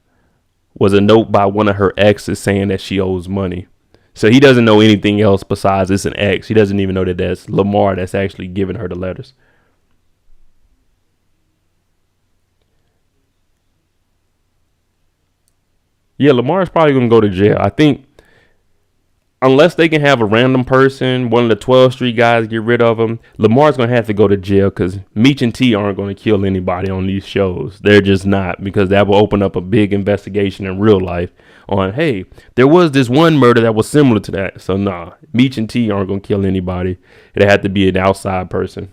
was a note by one of her exes saying that she owes money. So he doesn't know anything else besides it's an ex. He doesn't even know that that's Lamar that's actually giving her the letters. Yeah, Lamar's probably going to go to jail. I think unless they can have a random person, one of the 12th Street guys, get rid of him, Lamar's going to have to go to jail because Meech and T aren't going to kill anybody on these shows. They're just not, because that will open up a big investigation in real life on, hey, there was this one murder that was similar to that. So, nah, Meech and T aren't going to kill anybody. It'd have to be an outside person.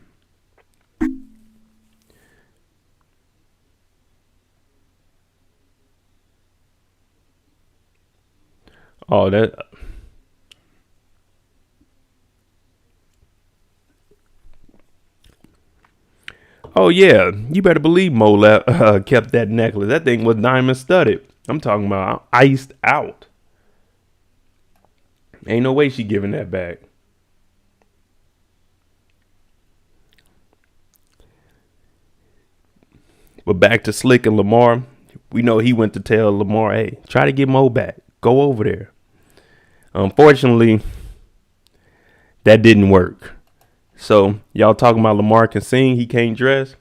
Oh, that... Oh, yeah. You better believe kept that necklace. That thing was diamond studded. I'm talking about iced out. Ain't no way she giving that back. But back to Slick and Lamar. We know he went to tell Lamar, hey, try to get Mo back. Go over there. Unfortunately, that didn't work. So y'all talking about Lamar can sing, he can't dress.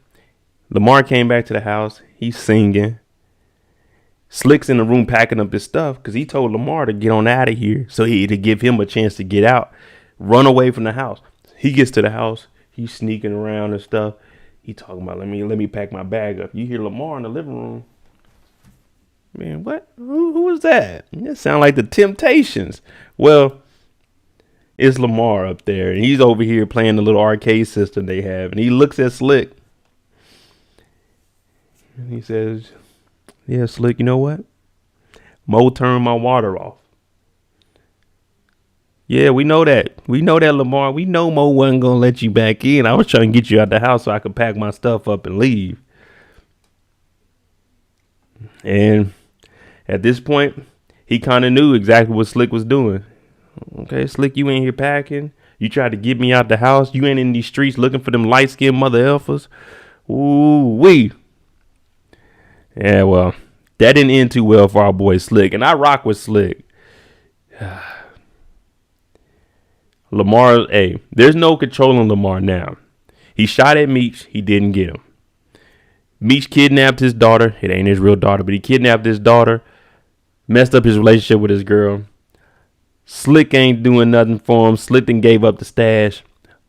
Lamar came back to the house. He's singing. Slick's in the room packing up his stuff because he told Lamar to get on out of here. So to give him a chance to get out, run away from the house. He gets to the house. He's sneaking around and stuff. He talking about, let me pack my bag up. You hear Lamar in the living room. Man, what? Who was that? That sound like the Temptations. Well, it's Lamar up there, and he's over here playing the little arcade system they have, and he looks at Slick, and he says, yeah, Slick, you know what? Mo turned my water off. Yeah, we know that. We know that, Lamar. We know Mo wasn't going to let you back in. I was trying to get you out the house so I could pack my stuff up and leave. And at this point, he kind of knew exactly what Slick was doing. Okay, Slick, you ain't here packing. You tried to get me out the house. You ain't in these streets looking for them light-skinned mother alphas. Ooh-wee. Yeah, well, that didn't end too well for our boy Slick. And I rock with Slick. Lamar, hey, there's no controlling Lamar now. He shot at Meech. He didn't get him. Meech kidnapped his daughter. It ain't his real daughter, but he kidnapped his daughter. Messed up his relationship with his girl. Slick ain't doing nothing for him. Slick then gave up the stash.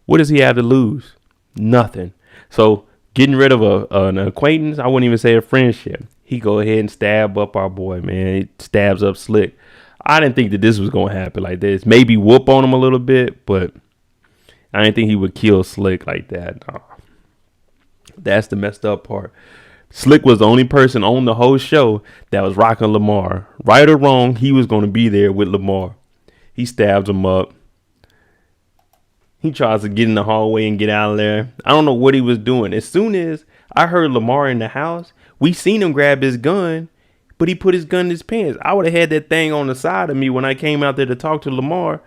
What does he have to lose? Nothing. So getting rid of an acquaintance, I wouldn't even say a friendship. He go ahead and stab up our boy, man. He stabs up Slick. I didn't think that this was going to happen like this. Maybe whoop on him a little bit, but I didn't think he would kill Slick like that. No. That's the messed up part. Slick was the only person on the whole show that was rocking Lamar. Right or wrong, he was going to be there with Lamar. He stabs him up. He tries to get in the hallway and get out of there. I don't know what he was doing. As soon as I heard Lamar in the house, we seen him grab his gun, but he put his gun in his pants. I would have had that thing on the side of me when I came out there to talk to Lamar,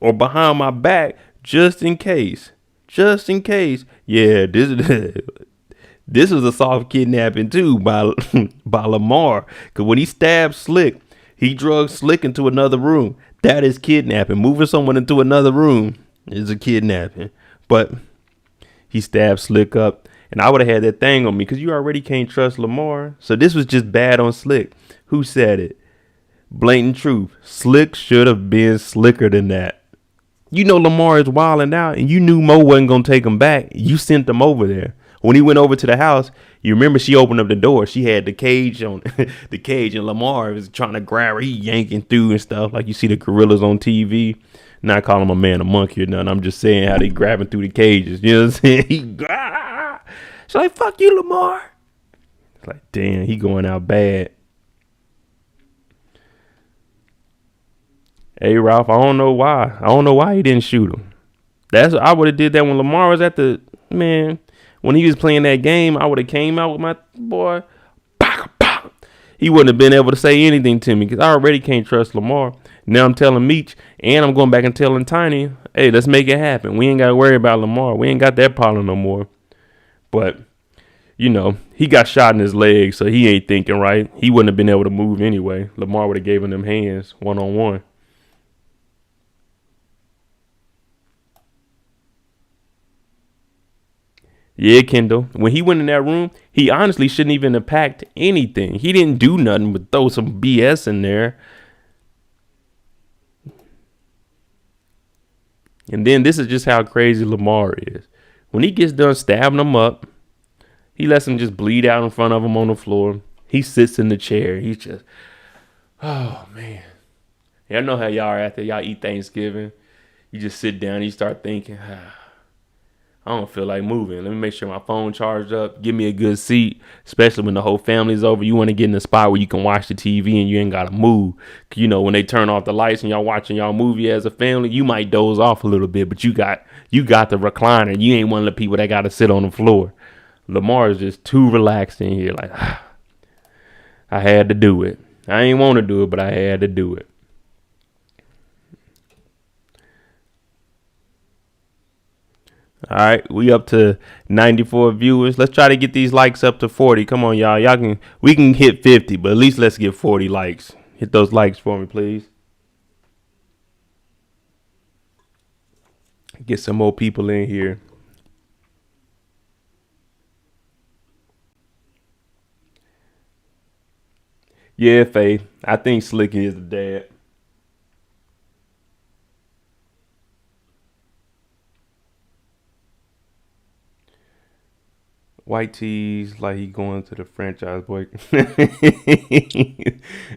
or behind my back, just in case. Just in case. Yeah, this was a soft kidnapping too by Lamar. Because when he stabbed Slick, he drugged Slick into another room. That is kidnapping. Moving someone into another room is a kidnapping. But he stabbed Slick up. And I would have had that thing on me because you already can't trust Lamar. So this was just bad on Slick. Who said it? Blatant truth. Slick should have been slicker than that. You know Lamar is wilding out, and you knew Mo wasn't going to take him back. You sent him over there. When he went over to the house, you remember she opened up the door. She had the cage on the cage, and Lamar was trying to grab her. He yanking through and stuff like you see the gorillas on TV. Not calling him a man, a monkey or nothing. I'm just saying how they grabbing through the cages. You know what I'm saying? She's like, fuck you, Lamar. It's like, damn, he going out bad. Hey Ralph, I don't know why. I don't know why he didn't shoot him. I would have did that when Lamar was at the man. When he was playing that game, I would have came out with my boy. Pow, pow. He wouldn't have been able to say anything to me because I already can't trust Lamar. Now I'm telling Meech, and I'm going back and telling Tiny, hey, let's make it happen. We ain't got to worry about Lamar. We ain't got that problem no more. But, you know, he got shot in his leg, so he ain't thinking right. He wouldn't have been able to move anyway. Lamar would have given them hands one-on-one. Yeah, Kendall. When he went in that room, he honestly shouldn't even have packed anything. He didn't do nothing but throw some BS in there. And then this is just how crazy Lamar is. When he gets done stabbing him up, he lets him just bleed out in front of him on the floor. He sits in the chair. He's just, oh, man. Yeah, I know how y'all are after y'all eat Thanksgiving. You just sit down and you start thinking, I don't feel like moving. Let me make sure my phone charged up. Give me a good seat, especially when the whole family's over. You want to get in a spot where you can watch the TV and you ain't got to move. You know, when they turn off the lights and y'all watching y'all movie as a family, you might doze off a little bit, but you got the recliner. You ain't one of the people that got to sit on the floor. Lamar is just too relaxed in here. Like, I had to do it. I ain't want to do it, but I had to do it. All right, we up to 94 viewers. Let's try to get these likes up to 40. Come on, y'all. We can hit 50, but at least let's get 40 likes. Hit those likes for me, please. Get some more people in here. Yeah, Faith. I think Slicky is the dad. White tees like he going to the franchise boy.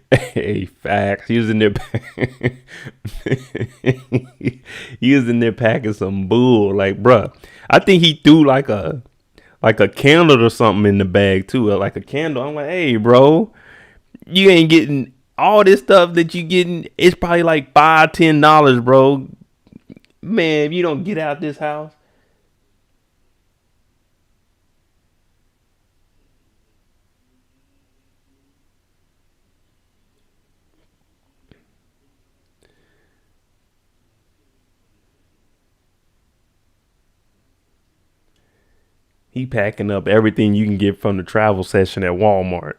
Hey, facts. He was in there. He was in there packing some bull. Like, bruh, I think he threw like a candle or something in the bag too. Like a candle. I'm like, hey, bro, you ain't getting all this stuff that you getting. It's probably like $5-10, bro. Man, if you don't get out this house. He packing up everything you can get from the travel session at Walmart.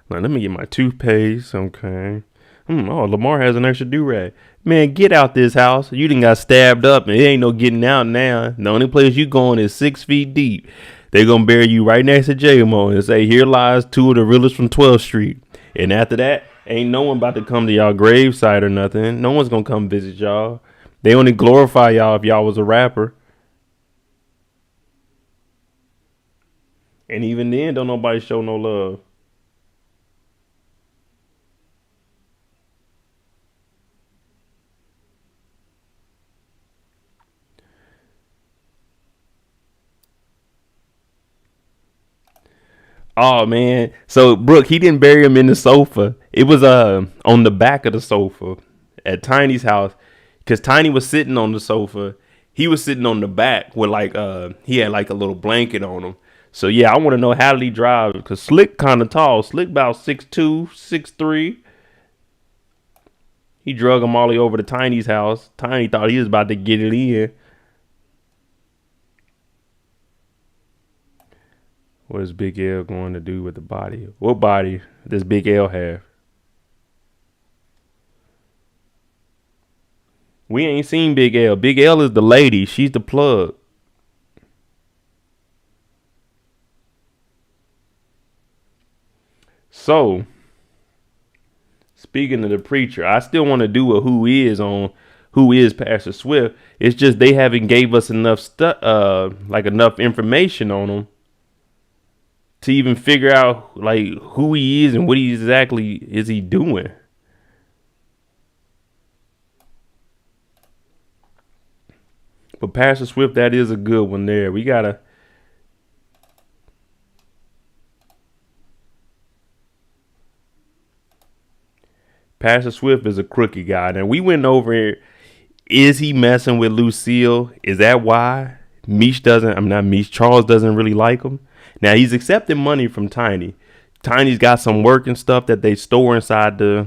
Like, let me get my toothpaste. Okay. Oh, Lamar has an extra do-rag. Man, get out this house. You done got stabbed up and it ain't no getting out now. The only place you going is 6 feet deep. They gonna bury you right next to JMO and say, here lies two of the realest from 12th Street. And after that, ain't no one about to come to y'all gravesite or nothing. No one's gonna come visit y'all. They only glorify y'all if y'all was a rapper. And even then, don't nobody show no love. Oh man. So Brooke, he didn't bury him in the sofa. It was on the back of the sofa at Tiny's house. Cause Tiny was sitting on the sofa. He was sitting on the back with he had like a little blanket on him. So yeah, I want to know how did he drive? Cause Slick kind of tall. Slick about 6'2", 6'3". He drug him all the way over to Tiny's house. Tiny thought he was about to get it in. What is Big L going to do with the body? What body does Big L have? We ain't seen Big L. Big L is the lady. She's the plug. So, speaking of the preacher, I still want to do a who is Pastor Swift. It's just they haven't gave us enough enough information on him to even figure out like who he is and what he exactly is he doing. But Pastor Swift, that is a good one there. We gotta. Pastor Swift is a crooked guy. And we went over it. Is he messing with Lucille? Is that why Charles doesn't really like him? Now he's accepting money from Tiny. Tiny's got some work and stuff that they store inside in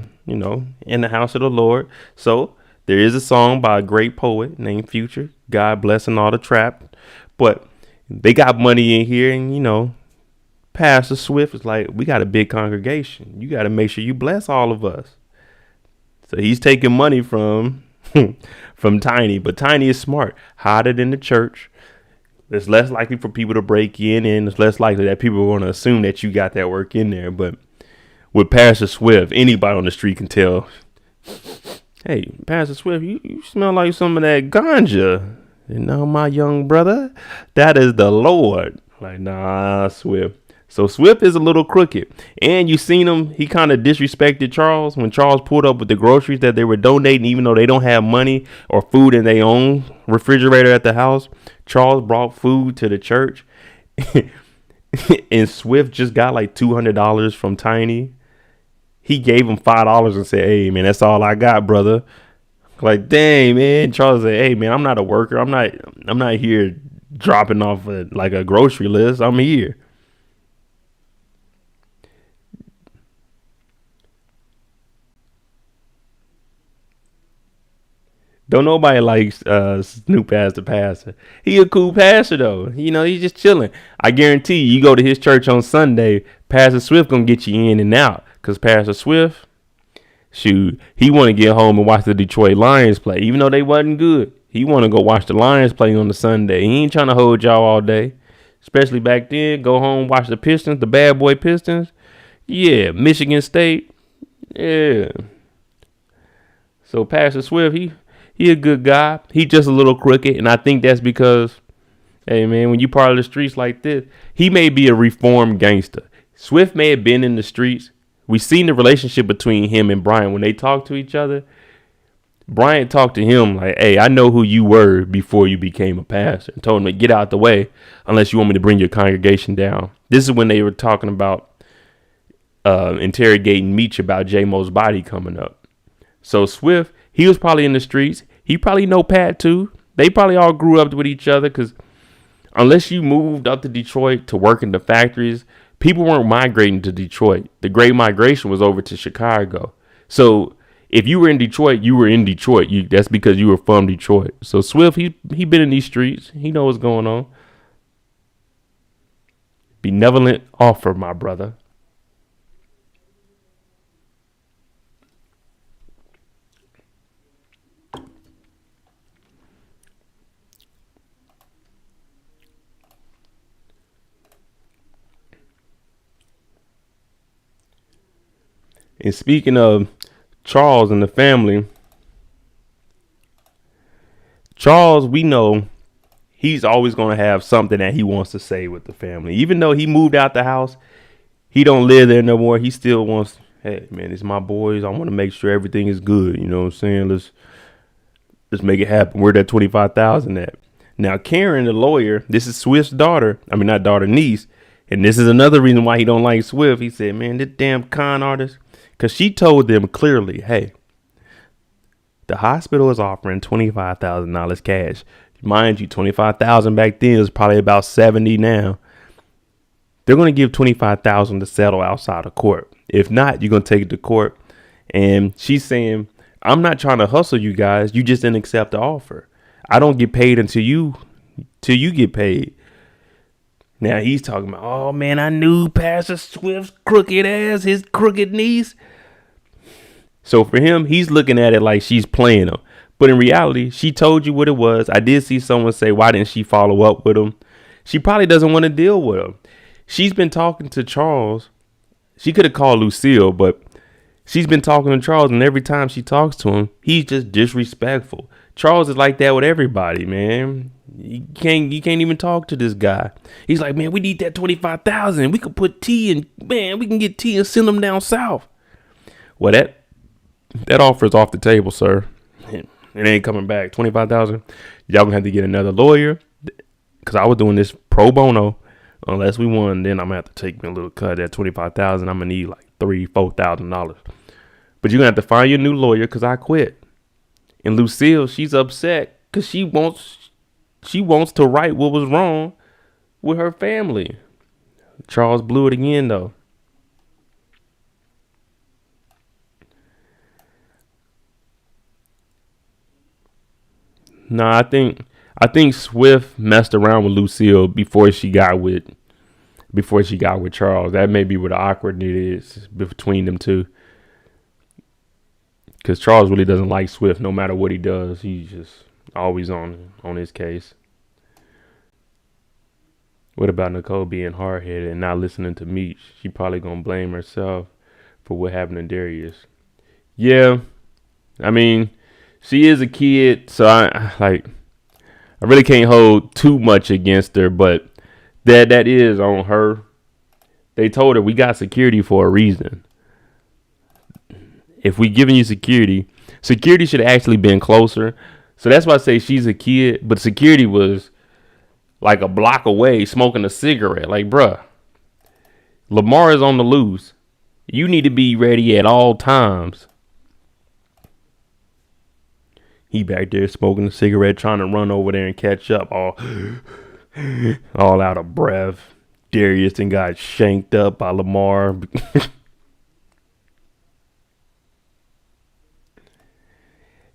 the house of the Lord. So there is a song by a great poet named Future, God blessing all the trap. But they got money in here, and Pastor Swift is like, we got a big congregation. You got to make sure you bless all of us. So he's taking money from Tiny, but Tiny is smart, hide it in the church. It's less likely for people to break in, and it's less likely that people are going to assume that you got that work in there. But with Pastor Swift, anybody on the street can tell, hey, Pastor Swift, you smell like some of that ganja. My young brother, that is the Lord. Like, nah, Swift. So Swift is a little crooked. And you seen him, he kind of disrespected Charles when Charles pulled up with the groceries that they were donating, even though they don't have money or food in their own refrigerator at the house. Charles brought food to the church. And Swift just got like $200 from Tiny. He gave him $5 and said, hey, man, that's all I got, brother. Like, dang, man. Charles said, hey, man, I'm not a worker. I'm not here dropping off a grocery list. I'm here. Don't nobody like Snoop as the pastor. He a cool pastor though. He's just chilling. I guarantee you go to his church on Sunday, Pastor Swift gonna get you in and out. Cause Pastor Swift, shoot, he want to get home and watch the Detroit Lions play, even though they wasn't good. He want to go watch the Lions play on the Sunday. He ain't trying to hold y'all all day, especially back then. Go home, watch the Pistons, the bad boy Pistons. Yeah, Michigan State. Yeah. So Pastor Swift, he a good guy. He just a little crooked. And I think that's because, hey, man, when you part of the streets like this, he may be a reformed gangster. Swift may have been in the streets. We seen the relationship between him and Brian. When they talk to each other, Brian talked to him like, hey, I know who you were before you became a pastor. And told him to get out the way unless you want me to bring your congregation down. This is when they were talking about interrogating Meech about J-Mo's body coming up. So Swift, he was probably in the streets. He probably know Pat too. They probably all grew up with each other because unless you moved up to Detroit to work in the factories, people weren't migrating to Detroit. The Great Migration was over to Chicago. So if you were in Detroit, you were in Detroit. That's because you were from Detroit. So Swift, he been in these streets. He know what's going on. Benevolent offer, my brother. And speaking of Charles and the family, Charles, we know he's always going to have something that he wants to say with the family. Even though he moved out the house, he don't live there no more. He still wants, hey, man, it's my boys. I want to make sure everything is good. You know what I'm saying? Let's make it happen. Where that $25,000 at? Now, Karen, the lawyer, this is Swift's daughter. I mean, not daughter, niece. And this is another reason why he don't like Swift. He said, man, this damn con artist. Because she told them clearly, hey, the hospital is offering $25,000 cash. Mind you, $25,000 back then is probably about $70 now. They're going to give $25,000 to settle outside of court. If not, you're going to take it to court. And she's saying, I'm not trying to hustle you guys. You just didn't accept the offer. I don't get paid until you get paid. Now he's talking about, oh man, I knew Pastor Swift's crooked ass, his crooked niece. So for him, he's looking at it like she's playing him. But in reality, she told you what it was. I did see someone say, why didn't she follow up with him? She probably doesn't want to deal with him. She's been talking to Charles. She could have called Lucille, but she's been talking to Charles. And every time she talks to him, he's just disrespectful. Charles is like that with everybody, man. You can't even talk to this guy. He's like, man, we need that $25,000. We could put T and man, we can get T and send them down south. Well, that offer is off the table, sir. It ain't coming back. $25,000. Y'all gonna have to get another lawyer. Cause I was doing this pro bono. Unless we won, then I'm gonna have to take me a little cut. At $25,000, I'm gonna need like $3,000-$4,000. But you're going to have to find your new lawyer because I quit. And Lucille, she's upset because she wants to right what was wrong with her family. Charles blew it again, though. No, I think Swift messed around with Lucille before she got with Charles. That may be where the awkwardness is between them two. Because Charles really doesn't like Swift no matter what he does. He's just always on his case. What about Nicole being hard-headed and not listening to Meech? She probably going to blame herself for what happened to Darius. Yeah, I mean, she is a kid, so I really can't hold too much against her, but that is on her. They told her we got security for a reason. If we giving you security should have actually been closer. So that's why I say she's a kid, but security was like a block away smoking a cigarette. Like, bruh, Lamar is on the loose. You need to be ready at all times. He back there smoking a cigarette, trying to run over there and catch up, all out of breath. Darius and got shanked up by Lamar.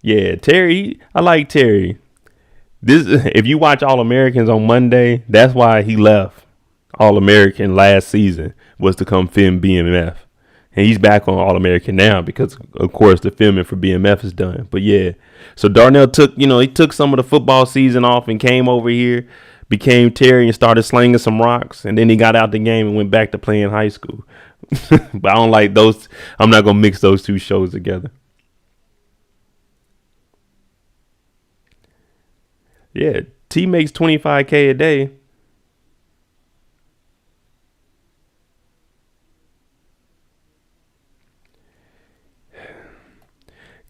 Yeah, Terry. I like Terry. If you watch All Americans on Monday, that's why he left All American last season, was to come film BMF. And he's back on All American now because, of course, the filming for BMF is done. But yeah, so Darnell took some of the football season off and came over here, became Terry and started slinging some rocks. And then he got out the game and went back to playing high school. But I don't like those. I'm not going to mix those two shows together. Yeah, T makes $25K a day.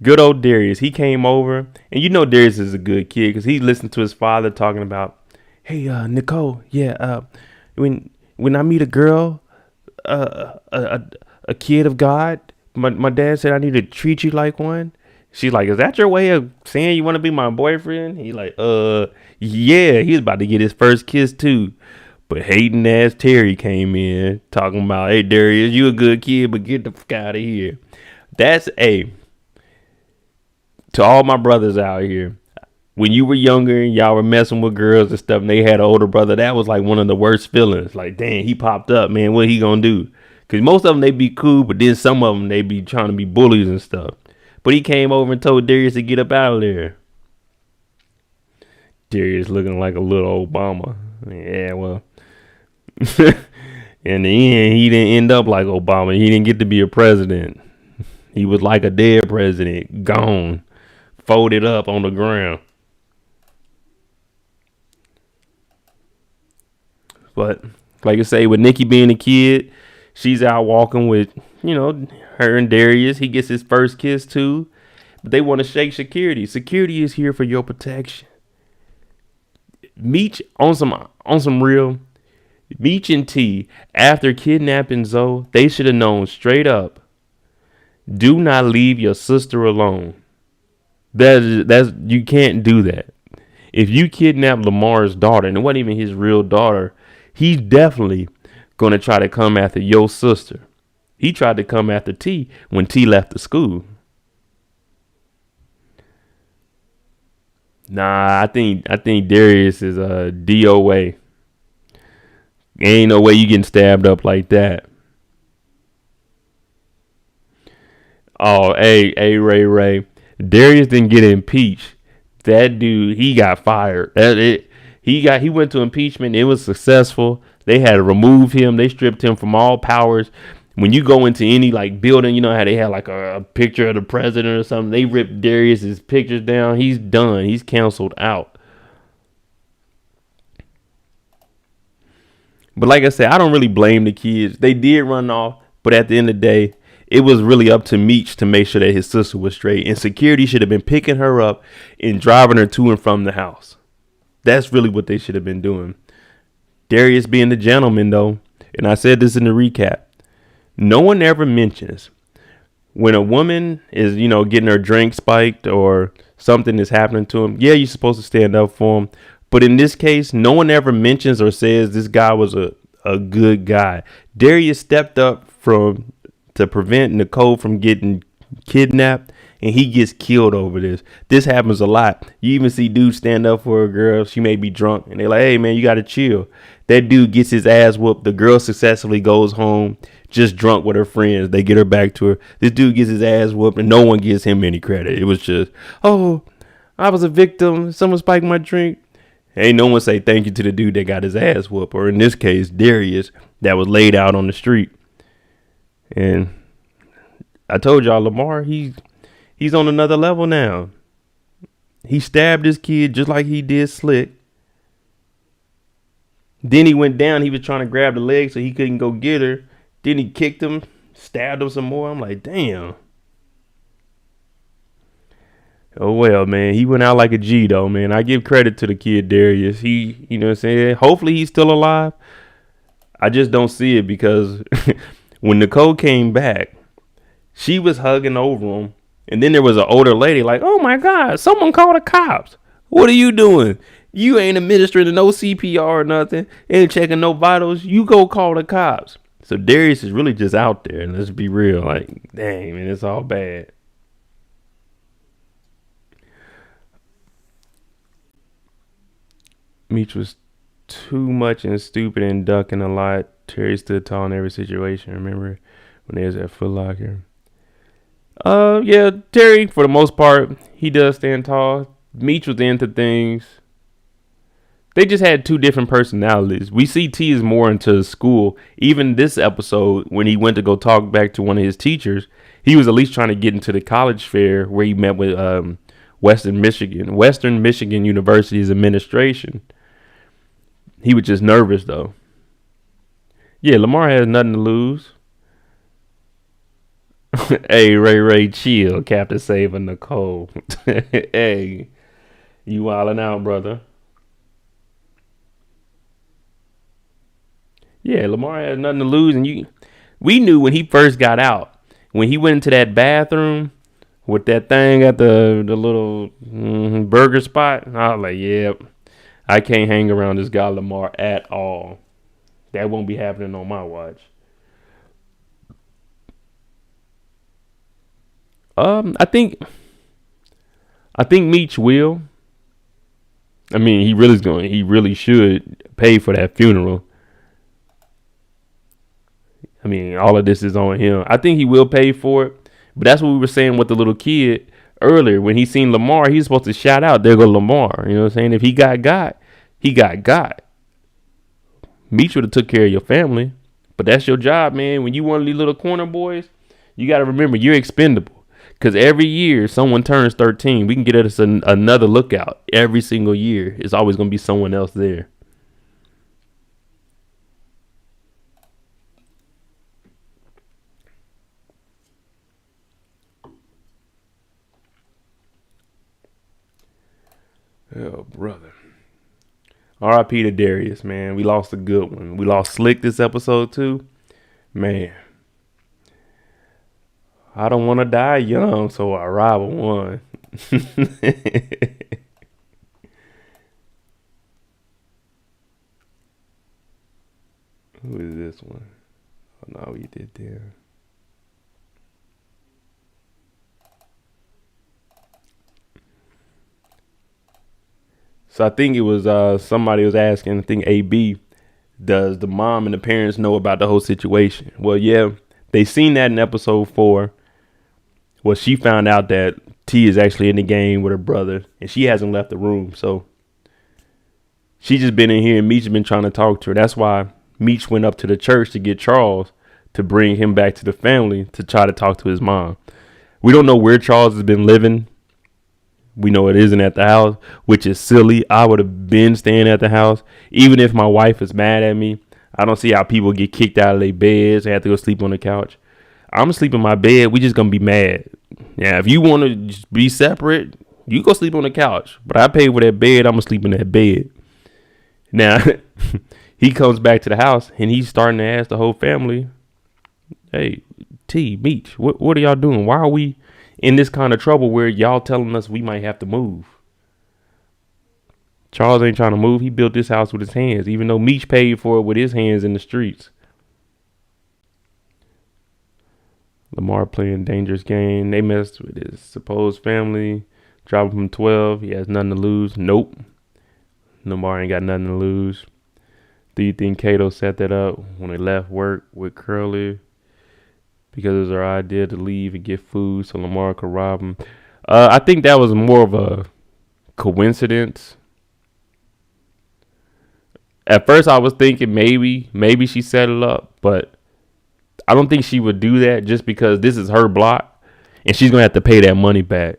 Good old Darius. He came over, and you know Darius is a good kid because he listened to his father talking about, "Hey, Nicole, yeah, when I meet a girl, a kid of God, my dad said I need to treat you like one." She's like, "Is that your way of saying you want to be my boyfriend?" He like, yeah. He's about to get his first kiss too. But hating ass Terry came in talking about, "Hey, Darius, you a good kid, but get the fuck out of here." That's to all my brothers out here. When you were younger and y'all were messing with girls and stuff and they had an older brother, that was like one of the worst feelings. Like, dang, he popped up, man. What he gonna do? Because most of them, they be cool, but then some of them, they be trying to be bullies and stuff. But he came over and told Darius to get up out of there. Darius looking like a little Obama. Yeah, well. In the end, he didn't end up like Obama. He didn't get to be a president. He was like a dead president. Gone. Folded up on the ground. But, like I say, with Nikki being a kid, she's out walking with, her and Darius. He gets his first kiss too. But they want to shake security. Security is here for your protection. Meech on some real. Meech and T, after kidnapping Zoe, they should have known straight up. Do not leave your sister alone. That's you can't do that. If you kidnap Lamar's daughter, and it wasn't even his real daughter, he's definitely gonna try to come after your sister. He tried to come after T when T left the school. Nah, I think Darius is a DOA. Ain't no way you getting stabbed up like that. Oh, hey, Ray. Darius didn't get impeached. That dude, he got fired. He went to impeachment. It was successful. They had to remove him. They stripped him from all powers. When you go into any building, you know how they had a picture of the president or something. They ripped Darius's pictures down. He's done. He's canceled out. But like I said, I don't really blame the kids. They did run off, but at the end of the day, it was really up to Meech to make sure that his sister was straight. And security should have been picking her up and driving her to and from the house. That's really what they should have been doing. Darius being the gentleman, though, and I said this in the recap, no one ever mentions when a woman is, getting her drink spiked or something is happening to him, yeah, you're supposed to stand up for him. But in this case, no one ever mentions or says this guy was a good guy. Darius stepped up to prevent Nicole from getting kidnapped, and he gets killed over this. This happens a lot. You even see dudes stand up for a girl. She may be drunk, and they're like, hey, man, you got to chill. That dude gets his ass whooped. The girl successfully goes home just drunk with her friends. They get her back to her. This dude gets his ass whooped, and no one gives him any credit. It was just, oh, I was a victim. Someone spiked my drink. Ain't no one say thank you to the dude that got his ass whooped, or in this case, Darius, that was laid out on the street. And I told y'all, Lamar, he's on another level now. He stabbed his kid just like he did Slick. Then he went down. He was trying to grab the leg so he couldn't go get her. Then he kicked him, stabbed him some more. I'm like, damn. Oh, well, man. He went out like a G, though, man. I give credit to the kid, Darius. He, you know what I'm saying? Hopefully he's still alive. I just don't see it because when Nicole came back, she was hugging over him. And then there was an older lady like, oh, my God, someone called the cops. What are you doing? You ain't administering no CPR or nothing. Ain't checking no vitals. You go call the cops. So Darius is really just out there. And let's be real. Like, dang, man, it's all bad. Meech was too much and stupid and ducking a lot. Terry stood tall in every situation. Remember when they was at Foot Locker? Yeah, Terry, for the most part, he does stand tall. Meech was into things. They just had two different personalities. We see T is more into school. Even this episode, when he went to go talk back to one of his teachers, he was at least trying to get into the college fair where he met with Western Michigan University's administration. He was just nervous, though. Yeah, Lamar has nothing to lose. Hey, Ray, chill. Captain Saving Nicole. Hey, you wildin' out, brother. Yeah, Lamar has nothing to lose, and we knew when he first got out, when he went into that bathroom with that thing at the little burger spot. I was like, yep, I can't hang around this guy Lamar at all. That won't be happening on my watch. I think Meech will. I mean, he really should pay for that funeral. I mean, all of this is on him. I think he will pay for it. But that's what we were saying with the little kid earlier. When he seen Lamar, he's supposed to shout out, there go Lamar. You know what I'm saying? If he got, he got. Meech would have took care of your family. But that's your job, man. When you one of these little corner boys, you got to remember you're expendable. Because every year someone turns 13. We can get us another lookout every single year. It's always going to be someone else there. Oh, brother. R.I.P. to Darius, man. We lost a good one. We lost Slick this episode, too. Man. I don't want to die young, so I ride with one. Who is this one? Oh, no, you did there. So I think it was somebody was asking, I think AB, does the mom and the parents know about the whole situation? Well, yeah, they seen that in episode 4. Well, she found out that T is actually in the game with her brother, and she hasn't left the room. So she just been in here, and Meech been trying to talk to her. That's why Meech went up to the church to get Charles to bring him back to the family to try to talk to his mom. We don't know where Charles has been living. We know it isn't at the house, which is silly. I would have been staying at the house. Even if my wife is mad at me, I don't see how people get kicked out of their beds and have to go sleep on the couch. I'm going to sleep in my bed. We just going to be mad. Yeah, if you want to just be separate, you go sleep on the couch. But I paid for that bed. I'm going to sleep in that bed. Now, he comes back to the house and he's starting to ask the whole family, hey, Meech, what are y'all doing? Why are we in this kind of trouble where y'all telling us we might have to move? Charles ain't trying to move. He built this house with his hands, even though Meech paid for it with his hands in the streets. Lamar playing dangerous game. They messed with his supposed family. Drop him from 12. He has nothing to lose. Nope. Lamar ain't got nothing to lose. Do you think Kato set that up when they left work with Curly? Because it was their idea to leave and get food so Lamar could rob him. I think that was more of a coincidence. At first I was thinking maybe she set it up, but I don't think she would do that just because this is her block and she's going to have to pay that money back.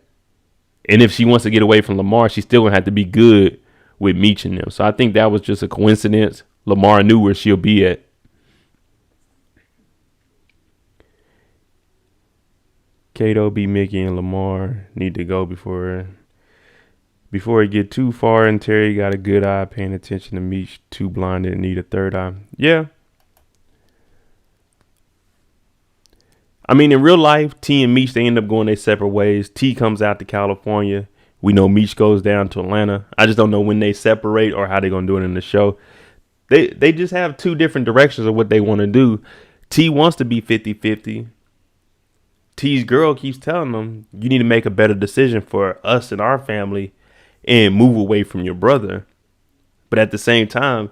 And if she wants to get away from Lamar, she's still going to have to be good with Meech and them. So I think that was just a coincidence. Lamar knew where she'll be at. Kato, B, Mickey, and Lamar need to go before it get too far. And Terry got a good eye paying attention to Meech. Too blinded and need a third eye. Yeah. I mean, in real life, T and Meech, they end up going their separate ways. T comes out to California. We know Meech goes down to Atlanta. I just don't know when they separate or how they're going to do it in the show. They just have two different directions of what they want to do. T wants to be 50-50. T's girl keeps telling them, you need to make a better decision for us and our family and move away from your brother. But at the same time,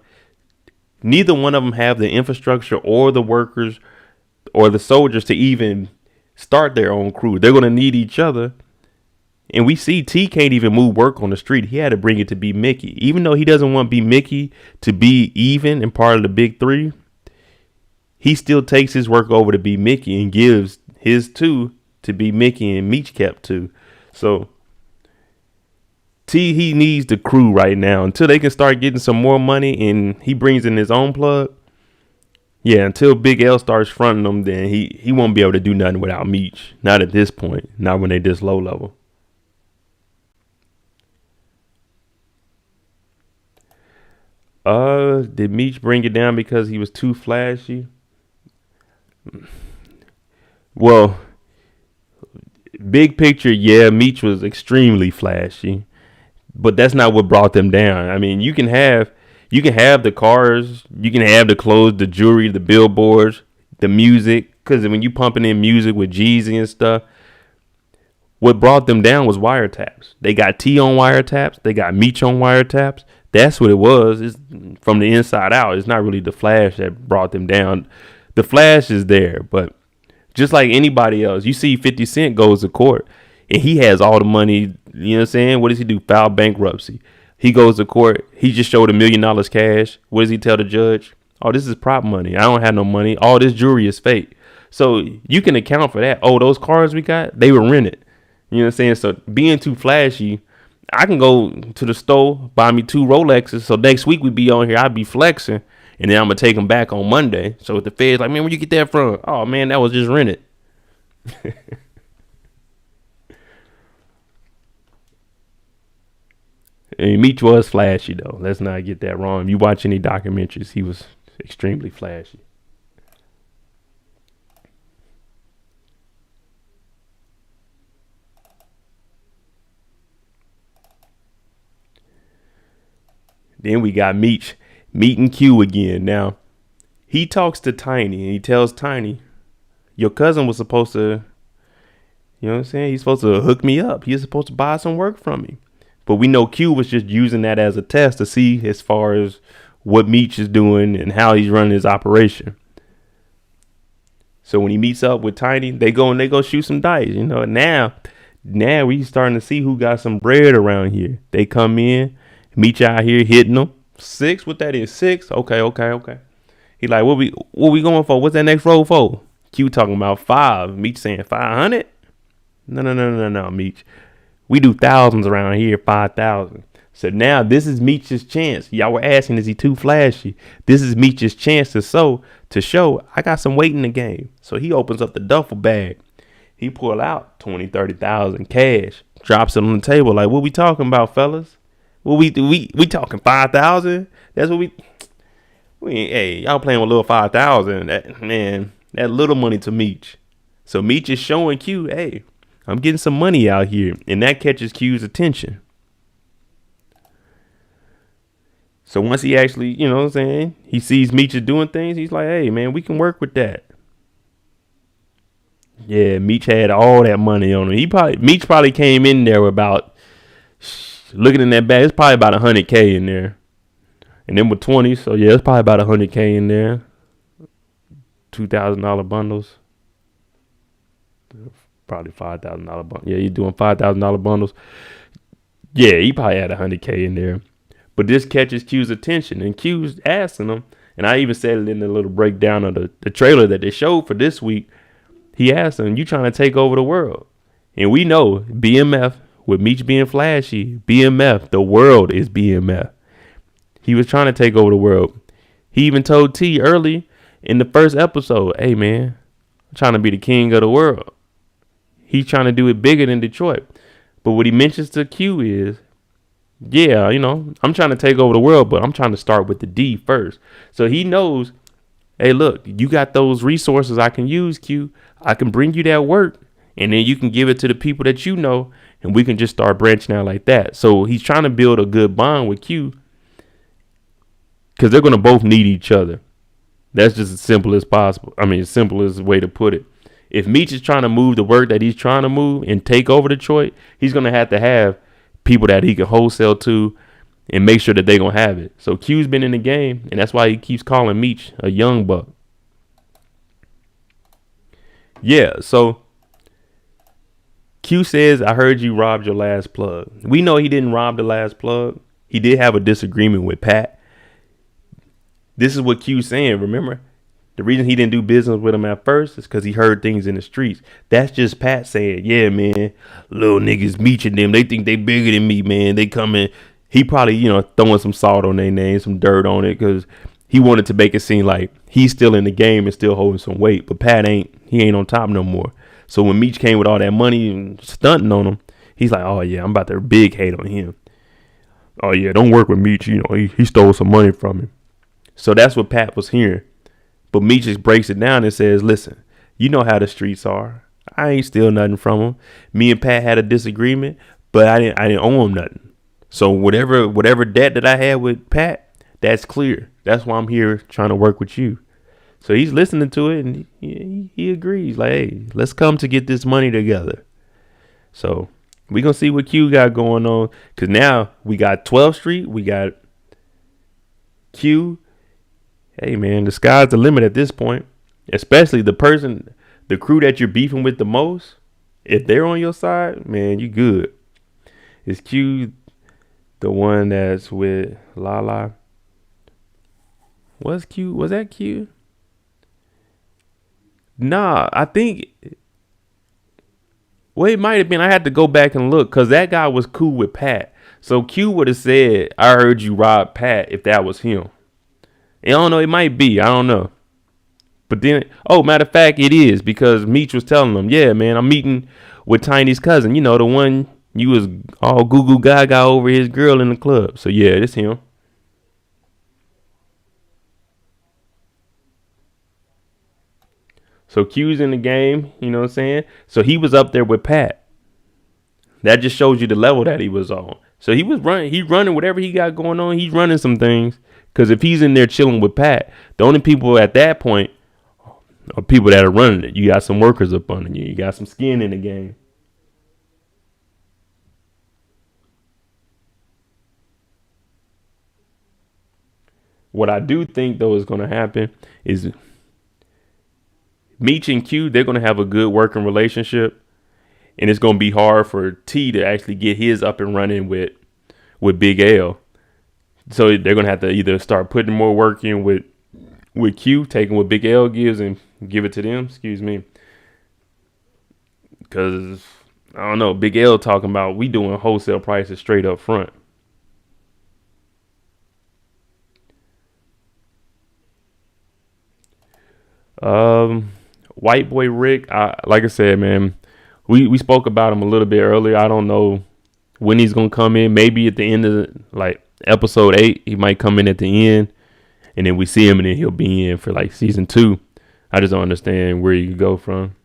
neither one of them have the infrastructure or the workers or the soldiers to even start their own crew. They're going to need each other. And we see T can't even move work on the street. He had to bring it to B Mickey. Even though he doesn't want B Mickey to be even and part of the big three, he still takes his work over to B Mickey and gives his two to B Mickey, and Meech kept two. So T, he needs the crew right now until they can start getting some more money and he brings in his own plug. Yeah, until Big L starts fronting them, then he won't be able to do nothing without Meech. Not at this point. Not when they this low level. Did Meech bring it down because he was too flashy? Well, big picture, yeah, Meech was extremely flashy, but that's not what brought them down. I mean, you can have the cars, you can have the clothes, the jewelry, the billboards, the music, because when you pumping in music with Jeezy and stuff, what brought them down was wiretaps. They got T on wiretaps, they got Meech on wiretaps. That's what it was. It's from the inside out. It's not really the flash that brought them down. The flash is there, but just like anybody else, you see 50 Cent goes to court and he has all the money. You know what I'm saying? What does he do? File bankruptcy. He goes to court. He just showed $1 million cash. What does he tell the judge? Oh, this is prop money. I don't have no money. All this jewelry is fake. So you can account for that. Oh, those cars we got, they were rented. You know what I'm saying? So being too flashy, I can go to the store, buy me 2 Rolexes. So next week we be on here, I'd be flexing. And then I'm going to take them back on Monday. So if the Fed's like, man, where you get that from? Oh, man, that was just rented. And Meech was flashy, though. Let's not get that wrong. If you watch any documentaries, he was extremely flashy. Then we got Meech meeting Q again. Now, he talks to Tiny and he tells Tiny, your cousin was supposed to, you know what I'm saying? He's supposed to hook me up. He's supposed to buy some work from me. But we know Q was just using that as a test to see as far as what Meech is doing and how he's running his operation. So when he meets up with Tiny, they go shoot some dice. You know, now we starting to see who got some bread around here. They come in, Meech out here hitting them. 6, what that is? 6? Okay. He like, what we going for? What's that next roll for? Q talking about 5. Meech saying 500? No, Meech. We do thousands around here, 5,000. So now this is Meech's chance. Y'all were asking, is he too flashy? This is Meech's chance to show I got some weight in the game. So he opens up the duffel bag. He pull out 20, 30,000 cash, drops it on the table. Like, what we talking about, fellas? What we talking 5,000? That's what we hey, y'all playing with little 5,000. That little money to Meech. So Meech is showing Q, hey, I'm getting some money out here. And that catches Q's attention. So once he actually, you know what I'm saying, he sees Meech is doing things, he's like, hey, man, we can work with that. Yeah, Meech had all that money on him. Meech probably came in there with about, looking in that bag, it's probably about $100K in there. And then with 20, so yeah, it's probably about $100K in there. $2,000 bundles. Probably $5,000 bundles. Yeah, you're doing $5,000 bundles. Yeah, he probably had $100K in there. But this catches Q's attention, and Q's asking him, and I even said it in the little breakdown of the trailer that they showed for this week. He asked him, you trying to take over the world? And we know BMF, with Meech being flashy, BMF, the world is BMF. He was trying to take over the world. He even told T early in the first episode, hey, man, I'm trying to be the king of the world. He's trying to do it bigger than Detroit. But what he mentions to Q is, yeah, you know, I'm trying to take over the world, but I'm trying to start with the D first. So he knows, hey, look, you got those resources I can use, Q. I can bring you that work, and then you can give it to the people that you know, and we can just start branching out like that. So he's trying to build a good bond with Q, because they're going to both need each other. That's just as simple as possible. I mean, as simple as way to put it. If Meech is trying to move the work that he's trying to move and take over Detroit, he's going to have people that he can wholesale to and make sure that they're going to have it. So Q's been in the game, and that's why he keeps calling Meech a young buck. Yeah, so Q says, I heard you robbed your last plug. We know he didn't rob the last plug. He did have a disagreement with Pat. This is what Q's saying, remember? The reason he didn't do business with him at first is because he heard things in the streets. That's just Pat saying, yeah, man, little niggas Meech and them, they think they bigger than me, man. They coming. He probably, you know, throwing some salt on their name, some dirt on it, because he wanted to make it seem like he's still in the game and still holding some weight. But Pat he ain't on top no more. So when Meech came with all that money and stunting on him, he's like, oh, yeah, I'm about to big hate on him. Oh, yeah, don't work with Meech. You know, he stole some money from him. So that's what Pat was hearing. But Meech just breaks it down and says, listen, you know how the streets are. I ain't steal nothing from him. Me and Pat had a disagreement, but I didn't owe him nothing. So whatever debt that I had with Pat, that's clear. That's why I'm here trying to work with you. So he's listening to it, and he agrees. Like, hey, let's come to get this money together. So we're going to see what Q got going on. Because now we got 12th Street. We got Q. Hey, man, the sky's the limit at this point. Especially the crew that you're beefing with the most. If they're on your side, man, you good. Is Q the one that's with Lala? Was that Q? Nah, I think. Well, it might have been. I had to go back and look because that guy was cool with Pat. So Q would have said, I heard you rob Pat if that was him. I don't know. It might be. I don't know. But then, matter of fact, it is because Meech was telling them, yeah, man, I'm meeting with Tiny's cousin. You know, the one you was all goo goo gaga over his girl in the club. So, yeah, it's him. So Q's in the game, you know what I'm saying? So he was up there with Pat. That just shows you the level that he was on. So he's running whatever he got going on. He's running some things. Because if he's in there chilling with Pat, the only people at that point are people that are running it. You got some workers up under you. You got some skin in the game. What I do think, though, is going to happen is Meech and Q, they're going to have a good working relationship. And it's going to be hard for T to actually get his up and running with Big L. So they're going to have to either start putting more work in with Q, taking what Big L gives and give it to them. Excuse me. Because, I don't know, Big L talking about we doing wholesale prices straight up front. White Boy Rick, like I said, man, we spoke about him a little bit earlier. I don't know when he's going to come in. Maybe at the end of episode 8, he might come in at the end, and then we see him, and then he'll be in for season 2. I just don't understand where you could go from.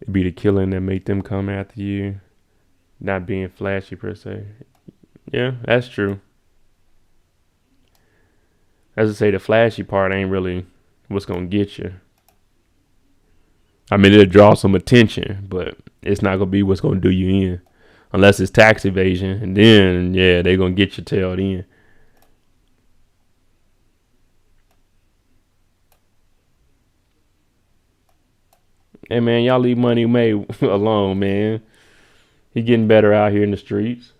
It'd be the killing that make them come after you. Not being flashy per se. Yeah, that's true. As I say, the flashy part ain't really what's gonna get you. I mean, it'll draw some attention, but it's not gonna be what's gonna do you in, unless it's tax evasion, and then yeah, they gonna get your tail in. Hey man, y'all leave Money May alone, man. He getting better out here in the streets.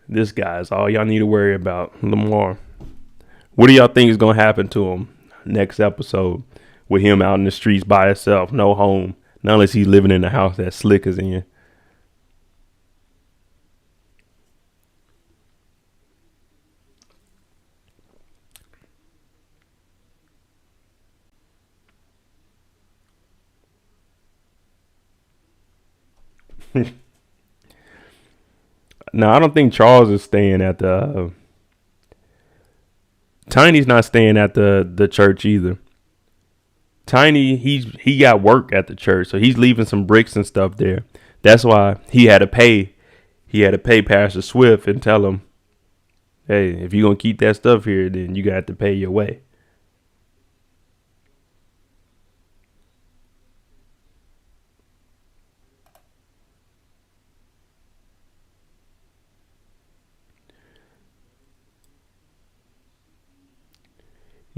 This guy's all y'all need to worry about. Lamar. What do y'all think is gonna happen to him next episode with him out in the streets by himself, no home, not unless he's living in the house that Slick is in. No, I don't think Charles is staying at the. Tiny's not staying at the church either. Tiny, he got work at the church, so he's leaving some bricks and stuff there. That's why he had to pay. He had to pay Pastor Swift and tell him, "Hey, if you're gonna keep that stuff here, then you got to pay your way."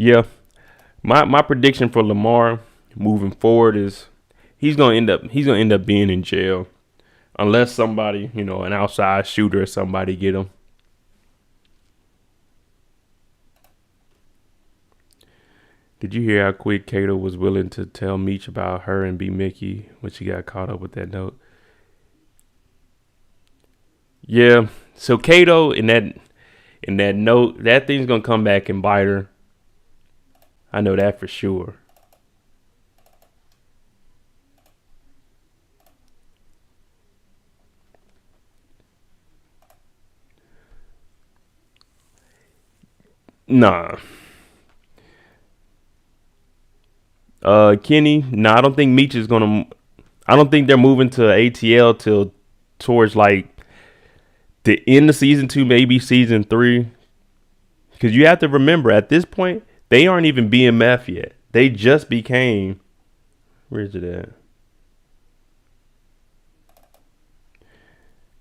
Yeah, my prediction for Lamar moving forward is he's gonna end up being in jail unless somebody, an outside shooter or somebody get him. Did you hear how quick Kato was willing to tell Meech about her and B Mickey when she got caught up with that note? Yeah. So Kato in that note, that thing's gonna come back and bite her. I know that for sure. Nah. Kenny, nah, I don't think Meech is gonna. I don't think they're moving to ATL till towards like the end of season 2, maybe season 3. Because you have to remember, at this point, they aren't even BMF yet. They just became. Where's it at?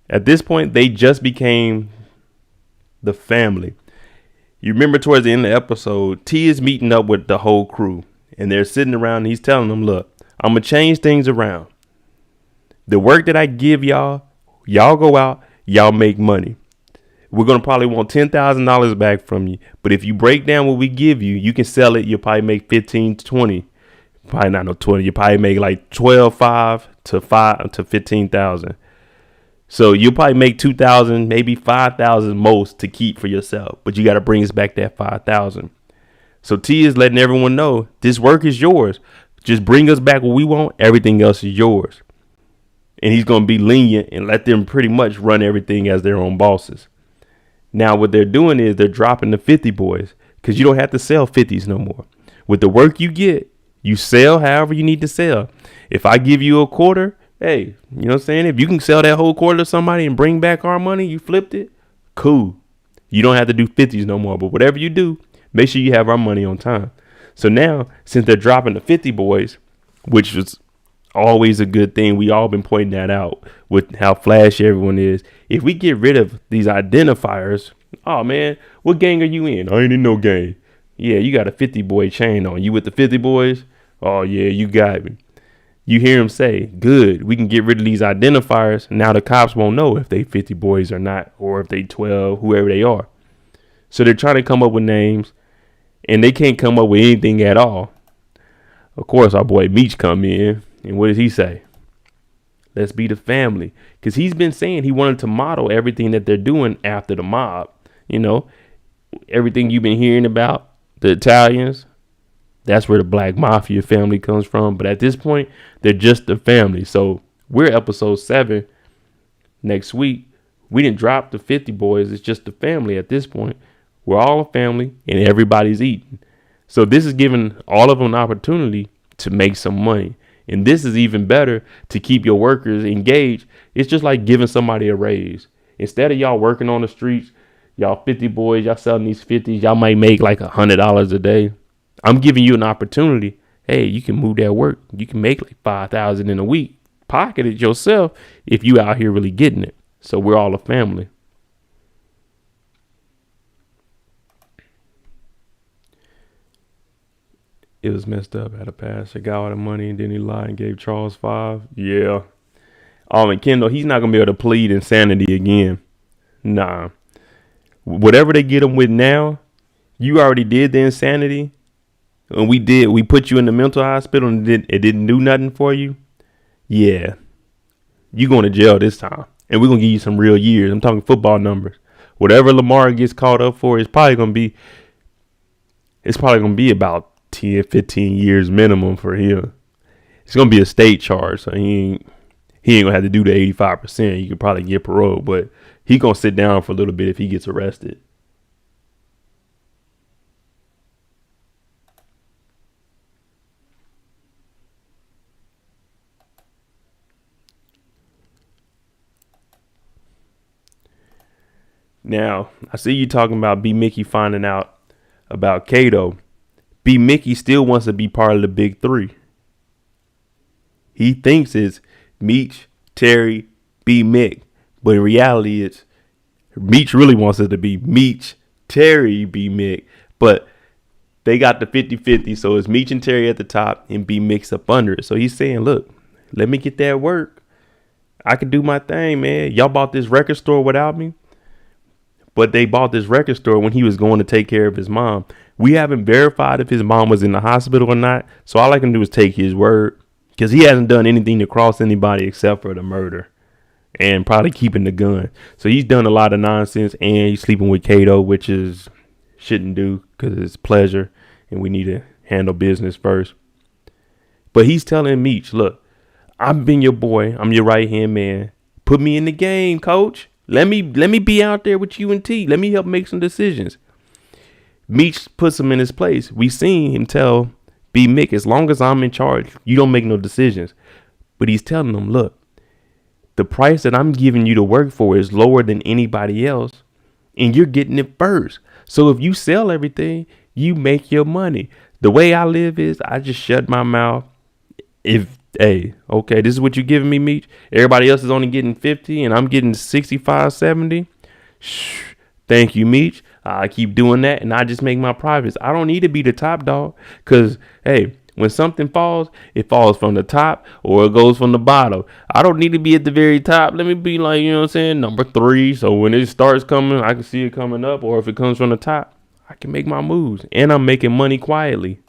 At this point, they just became the family. You remember towards the end of the episode, T is meeting up with the whole crew. And they're sitting around and he's telling them, look, I'm going to change things around. The work that I give y'all go out, y'all make money. We're going to probably want $10,000 back from you. But if you break down what we give you, you can sell it. You'll probably make 15 to 20. Probably not no 20. You probably make like 12.5 to 15,000. So you'll probably make 2,000, maybe 5,000 most to keep for yourself. But you got to bring us back that 5,000. So T is letting everyone know this work is yours. Just bring us back what we want. Everything else is yours. And he's going to be lenient and let them pretty much run everything as their own bosses. Now, what they're doing is they're dropping the 50 boys because you don't have to sell 50s no more. With the work you get, you sell however you need to sell. If I give you a quarter, hey, you know what I'm saying? If you can sell that whole quarter to somebody and bring back our money, you flipped it, cool. You don't have to do 50s no more. But whatever you do, make sure you have our money on time. So now, since they're dropping the 50 boys, which was always a good thing, we all been pointing that out with how flashy everyone is. If we get rid of these identifiers, oh man, what gang are you in? I ain't in no gang. Yeah, you got a 50 boy chain on. You with the 50 boys? Oh yeah, you got me. You hear him say, good, we can get rid of these identifiers. Now the cops won't know if they 50 boys or not, or if they 12, whoever they are. So they're trying to come up with names, and they can't come up with anything at all. Of course, our boy Meech come in, and what does he say? Let's be the family. Because he's been saying he wanted to model everything that they're doing after the mob. You know, everything you've been hearing about, the Italians, that's where the Black Mafia family comes from. But at this point, they're just the family. So We're episode 7 next week. We didn't drop the 50 boys. It's just the family at this point. We're all a family and everybody's eating. So this is giving all of them an opportunity to make some money. And this is even better to keep your workers engaged. It's just like giving somebody a raise. Instead of y'all working on the streets, y'all 50 boys, y'all selling these 50s, y'all might make like $100 a day. I'm giving you an opportunity. Hey, you can move that work. You can make like 5,000 in a week. Pocket it yourself if you out here really getting it. So we're all a family. It was messed up. Had a pass. He got all the money and then he lied and gave Charles 5. Yeah. And Kendall, he's not going to be able to plead insanity again. Nah. Whatever they get him with now, you already did the insanity. And we put you in the mental hospital and it didn't do nothing for you. Yeah. You going to jail this time. And we're going to give you some real years. I'm talking football numbers. Whatever Lamar gets caught up for, it's probably going to be about 10, 15 years minimum for him. It's going to be a state charge. So he ain't going to have to do the 85%. You could probably get parole, but he going to sit down for a little bit if he gets arrested. Now, I see you talking about B. Mickey finding out about Kato. B. Mickey still wants to be part of the big three. He thinks it's Meech, Terry, B. Mick. But in reality, it's Meech really wants it to be Meech, Terry, B. Mick. But they got the 50-50. So it's Meech and Terry at the top and B. Mick's up under it. So he's saying, look, let me get that work. I can do my thing, man. Y'all bought this record store without me. But they bought this record store when he was going to take care of his mom. We haven't verified if his mom was in the hospital or not. So all I can do is take his word. Because he hasn't done anything to cross anybody except for the murder. And probably keeping the gun. So he's done a lot of nonsense. And he's sleeping with Kato, which is shouldn't do. Because it's pleasure. And we need to handle business first. But he's telling Meech, look, I've been your boy. I'm your right hand man. Put me in the game, coach. Let me be out there with you and T. Let me help make some decisions. Meech puts him in his place. We seen him tell B. Mick, as long as I'm in charge, you don't make no decisions. But he's telling them, look, the price that I'm giving you to work for is lower than anybody else. And you're getting it first. So if you sell everything, you make your money. The way I live is I just shut my mouth. Hey, okay, this is what you're giving me, Meech. Everybody else is only getting 50 and I'm getting 65, 70. Shh. Thank you, Meech. I keep doing that and I just make my profits. I don't need to be the top dog because, hey, when something falls, it falls from the top or it goes from the bottom. I don't need to be at the very top. Let me be like, you know what I'm saying, number 3. So when it starts coming, I can see it coming up. Or if it comes from the top, I can make my moves. And I'm making money quietly.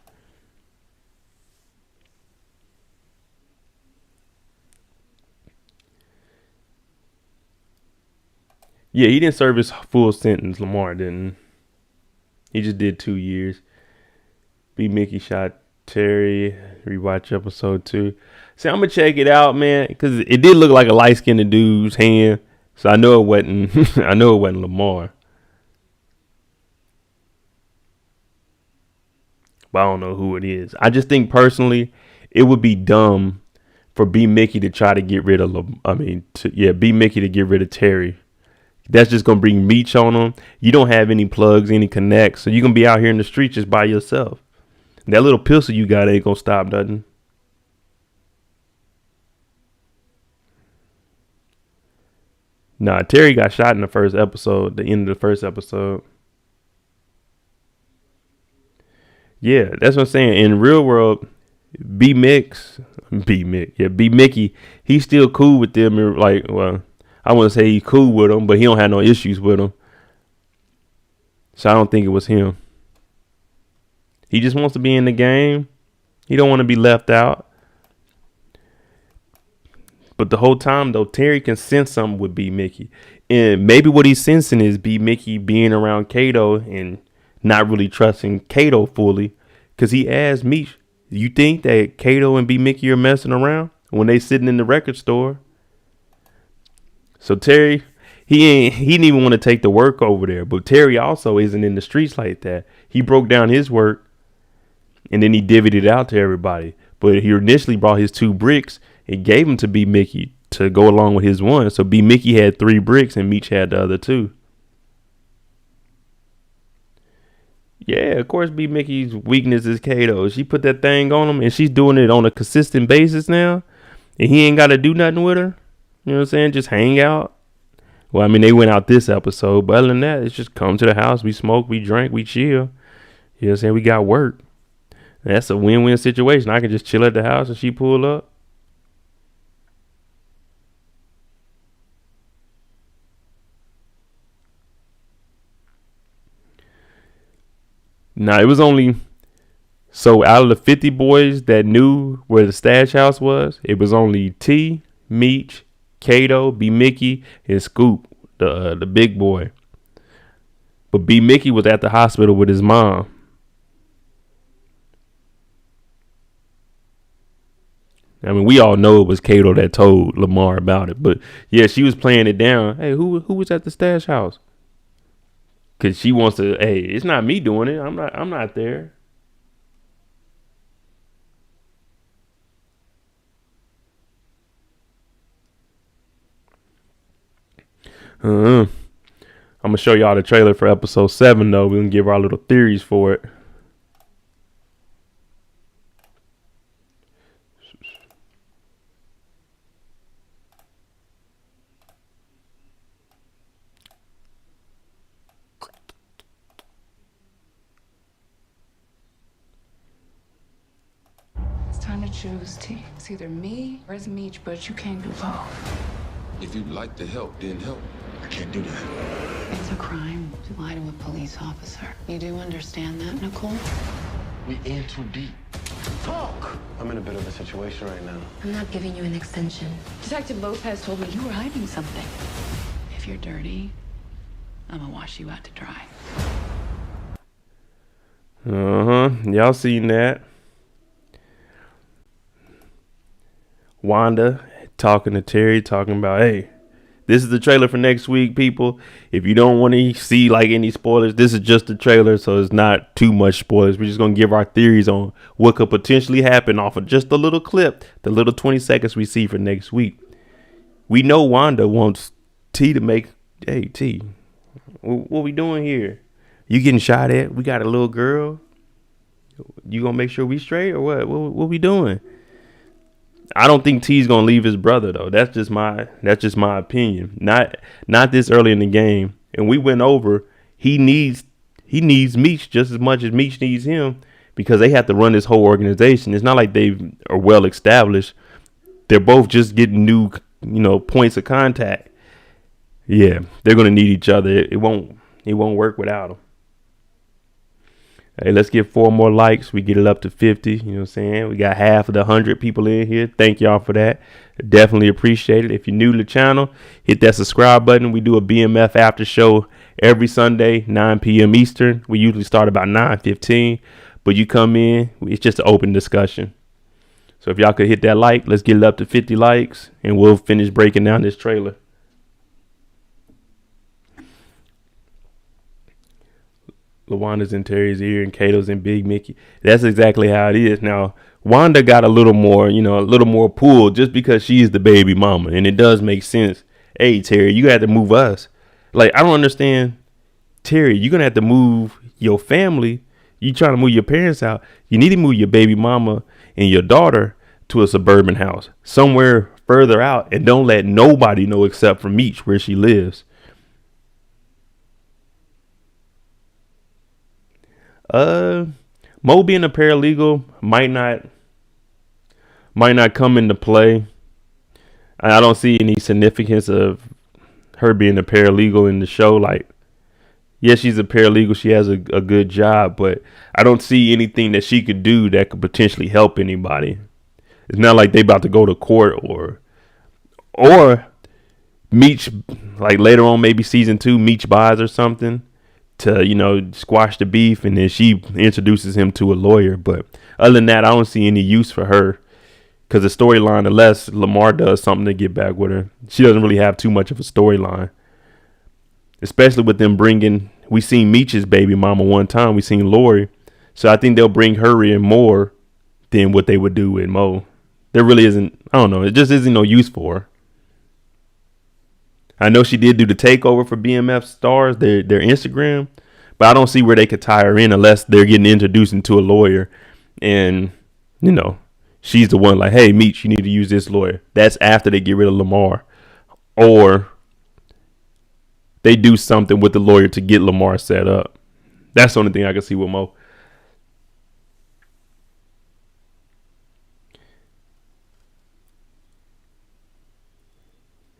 Yeah, he didn't serve his full sentence. Lamar didn't. He just did 2 years. B. Mickey shot Terry. Rewatch episode 2. See, I'm gonna check it out, man, because it did look like a light-skinned dude's hand. So I know it wasn't. I know it wasn't Lamar. But I don't know who it is. I just think personally, it would be dumb for B. Mickey to try to get rid of. B. Mickey to get rid of Terry. That's just gonna bring Meech on them. You don't have any plugs, any connects, so you gonna be out here in the street just by yourself. That little pistol you got ain't gonna stop nothing. Nah, Terry got shot in the first episode, the end of the first episode. Yeah, that's what I'm saying. In real world, B. Mickey, he's still cool with them. Like, well, I wouldn't say he's cool with him, but he don't have no issues with him. So I don't think it was him. He just wants to be in the game. He don't want to be left out. But the whole time, though, Terry can sense something with B. Mickey. And maybe what he's sensing is B. Mickey being around Kato and not really trusting Kato fully. Because he asked Meech, you think that Kato and B. Mickey are messing around? when they sitting in the record store. So Terry, he didn't even want to take the work over there. But Terry also isn't in the streets like that. He broke down his work and then he divvied it out to everybody. But he initially brought his 2 bricks and gave them to B Mickey to go along with his 1. So B Mickey had 3 bricks and Meech had the other 2. Yeah, of course B Mickey's weakness is Kato. She put that thing on him and she's doing it on a consistent basis now. And he ain't got to do nothing with her. You know what I'm saying? Just hang out. Well, I mean, they went out this episode. But other than that, it's just come to the house. We smoke, we drink, we chill. You know what I'm saying? We got work. And that's a win-win situation. I can just chill at the house and she pull up. Nah, it was only... So out of the 50 boys that knew where the stash house was, it was only T, Meech, Kato, B Mickey, and Scoop, the big boy. But B Mickey was at the hospital with his mom. I mean, we all know it was Kato that told Lamar about it. But yeah, she was playing it down. Hey, who was at the stash house? Cause she wants to. Hey, it's not me doing it. I'm not there. I'm gonna show y'all the trailer for episode 7 though. We're gonna give our little theories for it. It's time to choose, T. It's either me or it's Meech, but you can't do both. If you'd like to help, then help. I can't do that. It's a crime to lie to a police officer. You do understand that, Nicole? We in too deep. Talk! I'm in a bit of a situation right now. I'm not giving you an extension. Detective Lopez told me you were hiding something. If you're dirty, I'm gonna wash you out to dry. Y'all seen that? Wanda talking to Terry, talking about, hey, this is the trailer for next week, people. If you don't want to see like any spoilers, this is just the trailer, so it's not too much spoilers. We're just gonna give our theories on what could potentially happen off of just a little clip, the little 20 seconds we see for next week. We know Wanda wants T to make, hey T, what we doing here? You getting shot at? We got a little girl. You gonna make sure we straight or what? What we doing? I don't think T's gonna leave his brother though. That's just my opinion. Not this early in the game. And we went over. He needs Meech just as much as Meech needs him because they have to run this whole organization. It's not like they are well established. They're both just getting new, points of contact. Yeah, they're gonna need each other. It won't work without them. Hey, let's get 4 more likes. We get it up to 50. You know what I'm saying? We got half of the 100 people in here. Thank y'all for that. Definitely appreciate it. If you're new to the channel, hit that subscribe button. We do a BMF after show every Sunday, 9 p.m. Eastern. We usually start about 9:15. But you come in, it's just an open discussion. So if y'all could hit that like, let's get it up to 50 likes. And we'll finish breaking down this trailer. LaWanda's in Terry's ear and Kato's in Big Mickey. That's exactly how it is. Now, Wanda got a little more pull just because she's the baby mama. And it does make sense. Hey, Terry, you got to move us. Like, I don't understand. Terry, you're going to have to move your family. You trying to move your parents out. You need to move your baby mama and your daughter to a suburban house somewhere further out. And don't let nobody know except for Meech where she lives. Mo being a paralegal might not come into play. I don't see any significance of her being a paralegal in the show. Like, yes, she's a paralegal. She has a good job, but I don't see anything that she could do that could potentially help anybody. It's not like they about to go to court or Meech, like later on, maybe season 2, Meech buys or something to, squash the beef, and then she introduces him to a lawyer. But other than that, I don't see any use for her Because the storyline, unless Lamar does something to get back with her, she doesn't really have too much of a storyline. Especially with them bringing, we seen Meech's baby mama one time. We seen Lori. So I think they'll bring her in more than what they would do with Mo. There really isn't, I don't know, it just isn't no use for her. I know she did do the takeover for BMF Starz, their Instagram, but I don't see where they could tie her in unless they're getting introduced into a lawyer. And, you know, she's the one like, hey, Meech, you need to use this lawyer. That's after they get rid of Lamar. Or they do something with the lawyer to get Lamar set up. That's the only thing I can see with Mo.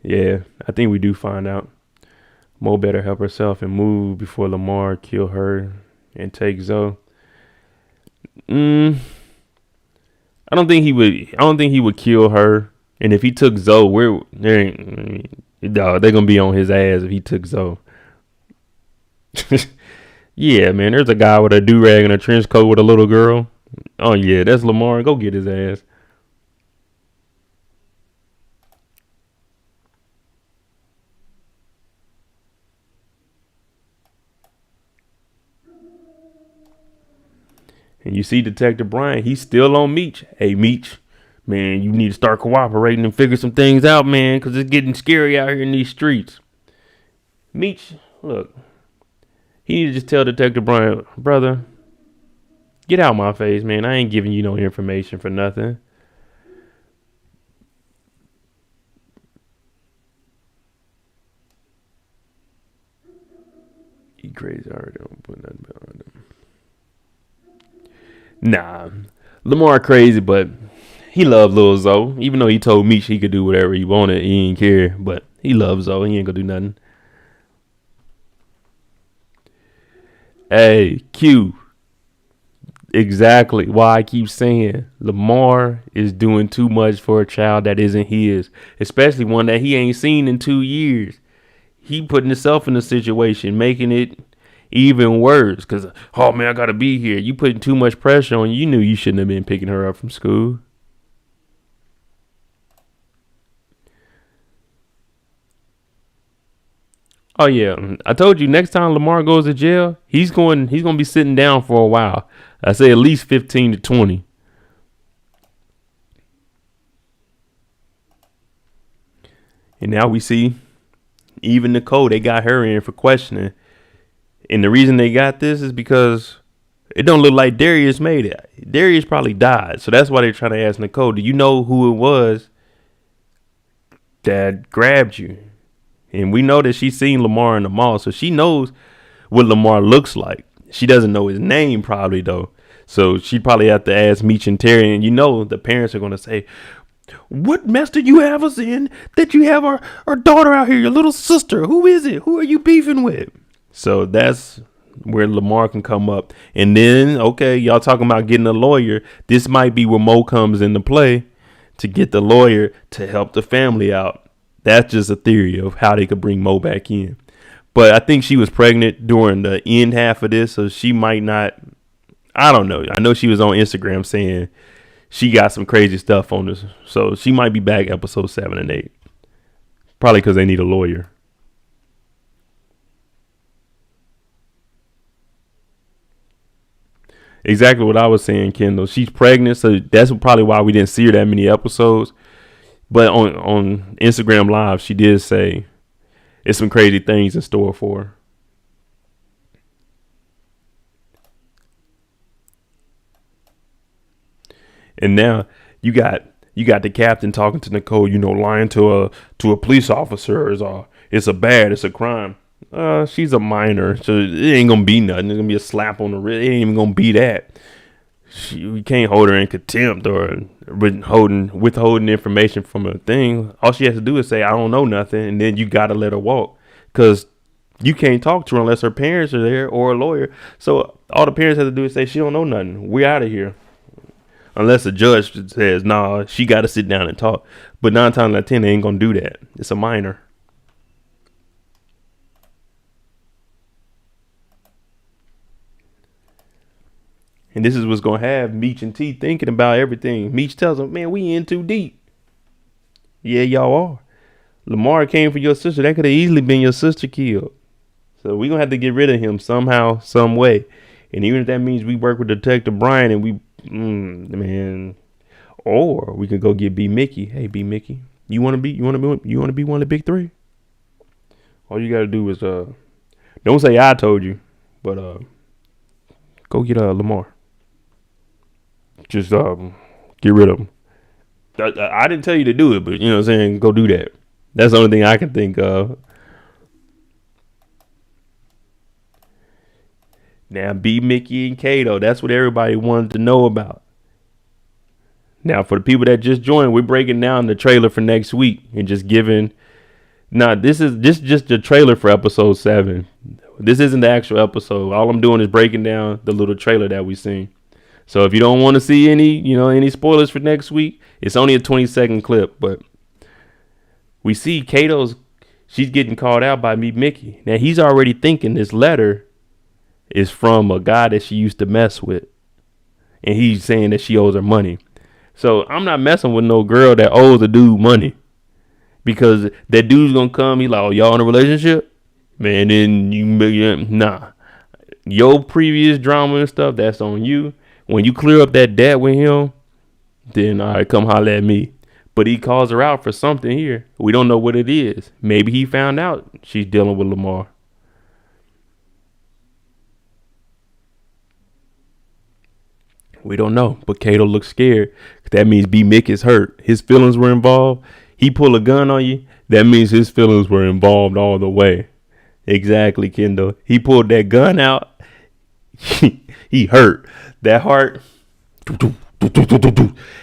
Yeah, I think we do find out. Mo better help herself and move before Lamar kill her and take Zoe. I don't think he would. I don't think he would kill her. And if he took Zoe, they're gonna be on his ass if he took Zoe. Yeah, man. There's a guy with a do-rag and a trench coat with a little girl. Oh yeah, that's Lamar. Go get his ass. And you see Detective Brian, he's still on Meech. Hey, Meech, man, you need to start cooperating and figure some things out, man, because it's getting scary out here in these streets. Meech, look, he need to just tell Detective Brian, brother, get out my face, man. I ain't giving you no information for nothing. You crazy already. Don't put nothing behind him. Nah, Lamar crazy, but he loved Lil Zoe. Even though he told Meech he could do whatever he wanted, he didn't care. But he loves Zoe. He ain't gonna do nothing. Hey, Q. Exactly why I keep saying Lamar is doing too much for a child that isn't his, especially one that he ain't seen in 2 years. He putting himself in a situation, making it even worse, because, oh man, I gotta be here. You putting too much pressure on you. You knew you shouldn't have been picking her up from school. Oh yeah, I told you next time Lamar goes to jail, he's gonna be sitting down for a while. I say at least 15 to 20. And now we see even Nicole, they got her in for questioning. And the reason they got this is because it don't look like Darius made it. Darius probably died. So that's why they're trying to ask Nicole, do you know who it was that grabbed you? And we know that she's seen Lamar in the mall. So she knows what Lamar looks like. She doesn't know his name probably, though. So she'd probably have to ask Meech and Terry. And you know the parents are going to say, what mess did you have us in that you have our daughter out here, your little sister? Who is it? Who are you beefing with? So that's where Lamar can come up. And then, okay, y'all talking about getting a lawyer. This might be where Mo comes into play to get the lawyer to help the family out. That's just a theory of how they could bring Mo back in. But I think she was pregnant during the end half of this, so she might not. I don't know. I know she was on Instagram saying she got some crazy stuff on this. So she might be back episode 7 and 8. Probably because they need a lawyer. Exactly what I was saying, Kendall. She's pregnant, so that's probably why we didn't see her that many episodes. But on Instagram Live, she did say it's some crazy things in store for her. And now you got the captain talking to Nicole, lying to a police officer it's a crime. She's a minor, so it ain't gonna be nothing. It's gonna be a slap on the wrist. It ain't even gonna be that. We can't hold her in contempt or withholding information from a thing. All she has to do is say, I don't know nothing, and then you gotta let her walk. Because you can't talk to her unless her parents are there or a lawyer. So all the parents have to do is say, she don't know nothing. We're out of here. Unless the judge says, nah, she got to sit down and talk. But 9 times out of 10, they ain't going to do that. It's a minor. And this is what's gonna have Meech and T thinking about everything. Meech tells him, man, we in too deep. Yeah, y'all are. Lamar came for your sister. That could have easily been your sister killed. So we gonna have to get rid of him somehow, some way. And even if that means we work with Detective Brian and we, man, or we could go get B Mickey. Hey, B Mickey, you wanna be one of the big three? All you gotta do is don't say I told you, but go get Lamar. Just get rid of him. I didn't tell you to do it, but you know what I'm saying, go do that. That's the only thing I can think of. Now, B Mickey and Kato, that's what everybody wanted to know about. Now, for the people that just joined, we're breaking down the trailer for next week and just giving. Now, this is just the trailer for episode 7. This isn't the actual episode. All I'm doing is breaking down the little trailer that we seen. So if you don't want to see any spoilers for next week, it's only a 20-second clip. But we see she's getting called out by B Mickey. Now, he's already thinking this letter is from a guy that she used to mess with. And he's saying that she owes her money. So I'm not messing with no girl that owes a dude money. Because that dude's going to come, he's like, oh, y'all in a relationship? Man, then nah. Your previous drama and stuff, that's on you. When you clear up that debt with him, then all right, come holler at me. But he calls her out for something here. We don't know what it is. Maybe he found out she's dealing with Lamar. We don't know. But Kato looks scared. That means B Mick is hurt. His feelings were involved. He pull a gun on you. That means his feelings were involved all the way. Exactly, Kendall. He pulled that gun out. He hurt. That heart,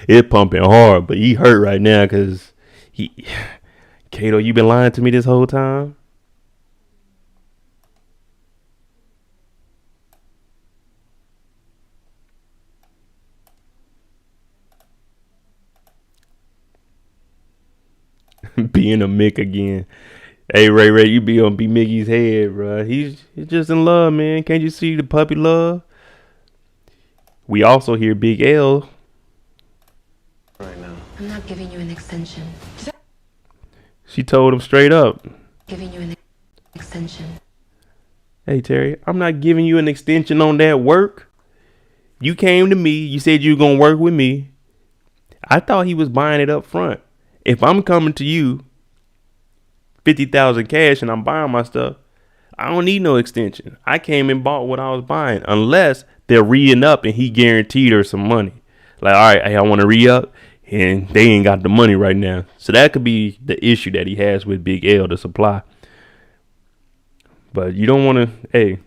it pumping hard, but he hurt right now because Kato, you been lying to me this whole time. Being a Mick again. Hey, Ray, you be on B Mickey's head, bro. He's just in love, man. Can't you see the puppy love? We also hear Big L. Right now. I'm not giving you an extension. She told him straight up. Giving you an extension. Hey, Terry, I'm not giving you an extension on that work. You came to me. You said you were going to work with me. I thought he was buying it up front. If I'm coming to you, 50,000 cash, and I'm buying my stuff, I don't need no extension. I came and bought what I was buying, unless they're re-ing up and he guaranteed her some money. Like, all right, hey, I want to re-up, and they ain't got the money right now. So that could be the issue that he has with Big L, the supply. But you don't want to, hey,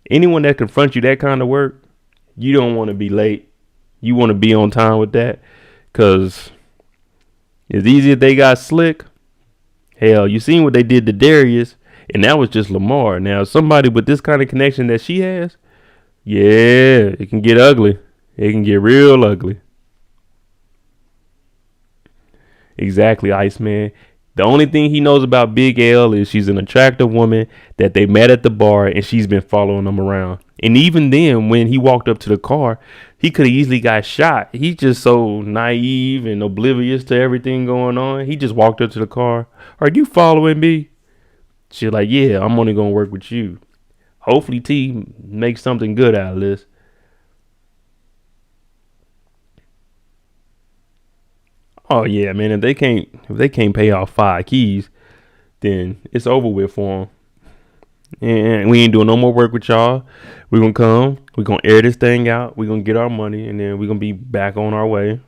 anyone that confronts you that kind of work, you don't want to be late. You want to be on time with that, because it's easy if they got slick. Hell, you seen what they did to Darius, and that was just Lamar. Now, somebody with this kind of connection that she has, yeah, it can get ugly. It can get real ugly. Exactly, Iceman. The only thing he knows about Big L is she's an attractive woman that they met at the bar, and she's been following him around. And even then, when he walked up to the car, he could have easily got shot. He's just so naive and oblivious to everything going on. He just walked up to the car. Are you following me? She's like, yeah, I'm only going to work with you. Hopefully T makes something good out of this. Oh yeah, man. If they can't pay off 5 keys, then it's over with for them. And we ain't doing no more work with y'all. We're gonna come. We're gonna air this thing out. We're gonna get our money, and then we're gonna be back on our way,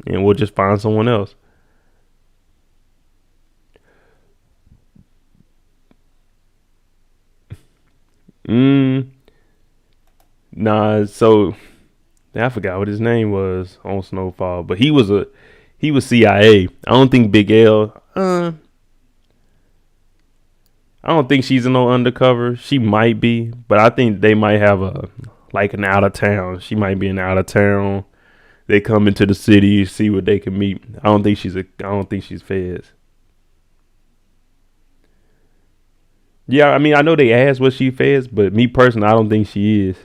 and we'll just find someone else. Nah. So I forgot what his name was on Snowfall, but he was CIA. I don't think Big L. I don't think she's in no undercover. She might be, but I think they might have an out of town. She might be an out of town. They come into the city, see what they can meet. I don't think she's feds. Yeah, I mean, I know they asked what she feds, but me personally, I don't think she is.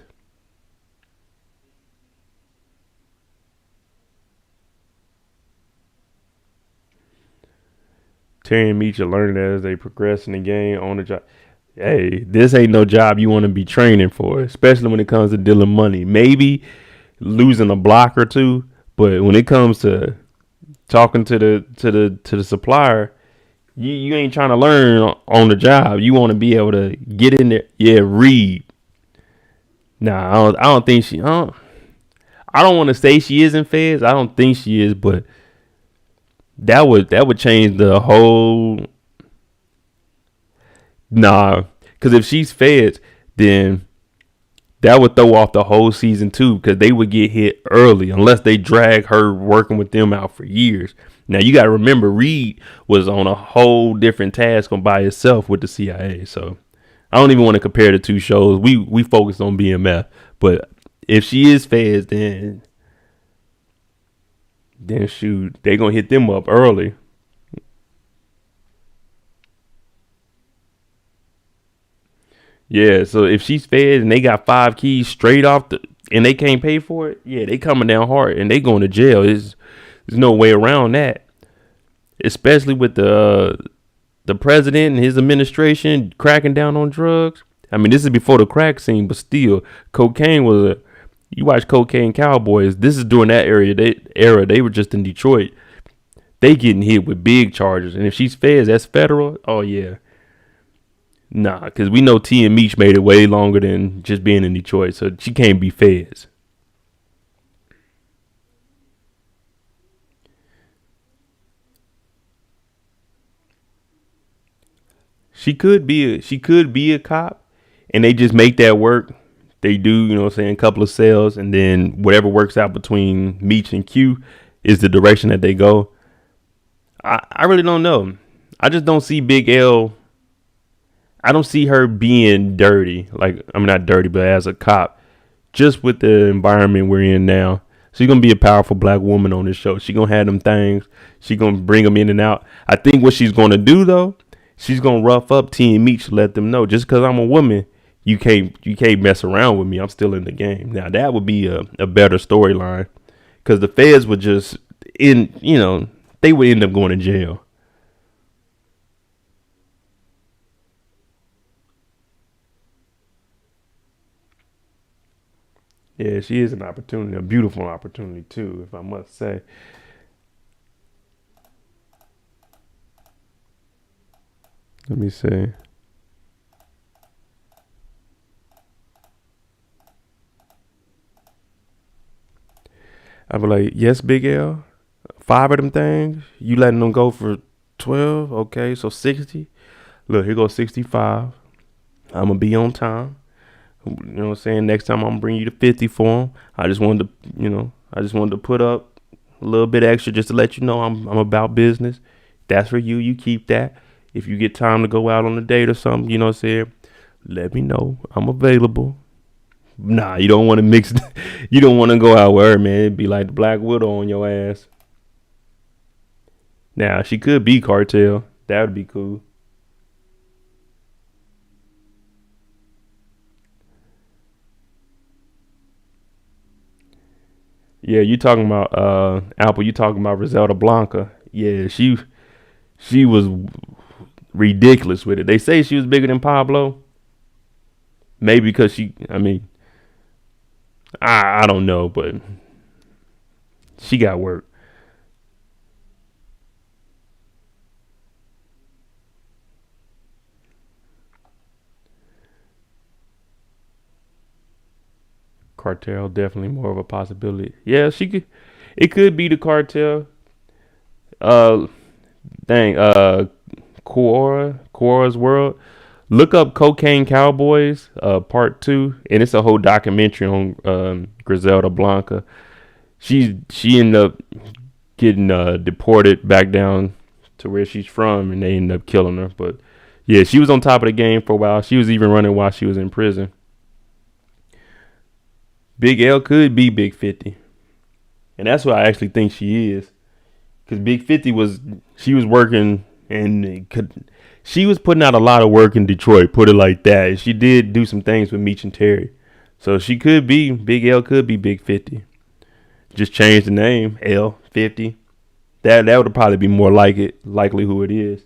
Terry and Meech are learning as they progress in the game on the job. Hey, this ain't no job you want to be training for, especially when it comes to dealing money. Maybe losing a block or two, but when it comes to talking to the supplier, you ain't trying to learn on the job. You want to be able to get in there, read. Nah, I don't think she. I don't want to say she is in feds. I don't think she is, but that would change the whole. Nah, because if she's feds, then that would throw off the whole season too, because they would get hit early unless they drag her working with them out for years. Now you got to remember, Reed was on a whole different task on by himself with the CIA. So I don't even want to compare the two shows. We focus on BMF, but if she is feds, then shoot, they gonna hit them up early. Yeah, so if she's fed and they got 5 keys straight off and they can't pay for it, yeah, they coming down hard and they going to jail. There's no way around that. Especially with the president and his administration cracking down on drugs. I mean, this is before the crack scene, but still, cocaine was you watch Cocaine Cowboys. This is during that era. They were just in Detroit. They getting hit with big charges, and if she's feds, that's federal. Oh yeah. Nah, because we know T and Meech made it way longer than just being in Detroit, so she can't be feds. She could be a cop, and they just make that work. They do, you know what I'm saying, a couple of sales, and then whatever works out between Meech and Q is the direction that they go. I really don't know. I just don't see Big L. I don't see her being dirty. Like, I'm not dirty, but as a cop, just with the environment we're in now. She's going to be a powerful black woman on this show. She's going to have them things. She's going to bring them in and out. I think what she's going to do, though, she's going to rough up T and Meech to let them know, just because I'm a woman, you can't mess around with me. I'm still in the game. Now, that would be a better storyline, because the feds would just, they would end up going to jail. Yeah, she is an opportunity, a beautiful opportunity too, if I must say. Let me see. I'd be like, yes, Big L. 5 of them things. You letting them go for 12? Okay, so 60. Look, here goes 65. I'm going to be on time. You know what I'm saying? Next time I'm gonna bring you to 50 for them. I just wanted to put up a little bit extra just to let you know I'm about business. That's for you. You keep that. If you get time to go out on a date or something, you know what I'm saying, let me know. I'm available. Nah, you don't want to mix. You don't want to go out with her, man. It'd be like the Black Widow on your ass. Now, she could be cartel. That would be cool. Yeah, you talking about Apple, you talking about Griselda Blanca. Yeah, she was ridiculous with it. They say she was bigger than Pablo. Maybe because I don't know, but she got work. Cartel definitely more of a possibility. Yeah, it could be the cartel. Quora's World. Look up Cocaine Cowboys, part 2, and it's a whole documentary on Griselda Blanca. She ended up getting deported back down to where she's from, and they ended up killing her. But yeah, she was on top of the game for a while. She was even running while she was in prison. Big L could be Big 50. And that's what I actually think she is. Because Big 50 was working, and she was putting out a lot of work in Detroit, put it like that. She did do some things with Meech and Terry. So Big L could be Big 50. Just change the name, L 50. That would probably be more likely who it is.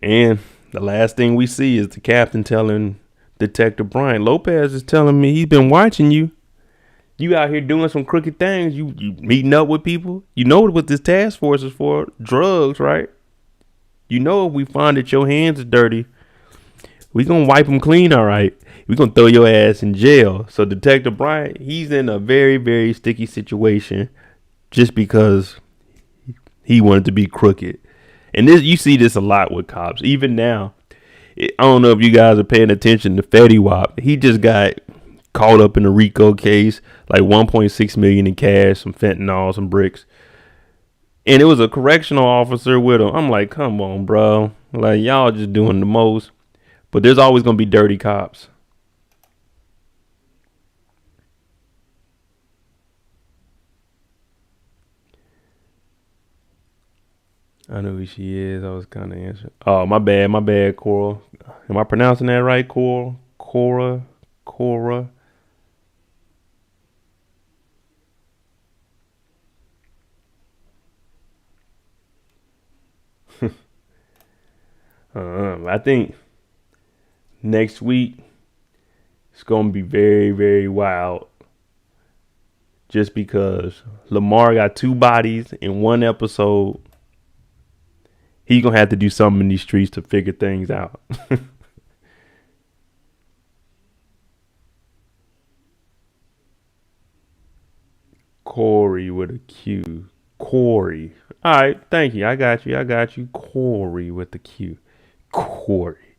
And the last thing we see is the captain telling Detective Brian, Lopez is telling me he's been watching you. You out here doing some crooked things. You meeting up with people. You know what this task force is for. Drugs, right? You know if we find that your hands are dirty, we gonna wipe them clean, all right? We gonna throw your ass in jail. So Detective Brian, he's in a very, very sticky situation just because he wanted to be crooked. And this, you see this a lot with cops. Even now, I don't know if you guys are paying attention to Fetty Wap. He just got caught up in a RICO case, like 1.6 million in cash, some fentanyl, some bricks. And it was a correctional officer with him. I'm like, come on, bro. Like, y'all just doing the most. But there's always going to be dirty cops. I know who she is. I was kind of answering. Oh, my bad, Coral. Am I pronouncing that right, Coral? Cora. I think next week it's gonna be very, very wild. Just because Lamar got 2 bodies in one episode. He's going to have to do something in these streets to figure things out. Corey with a Q. Corey. All right, thank you. I got you. Corey with a Q. Corey.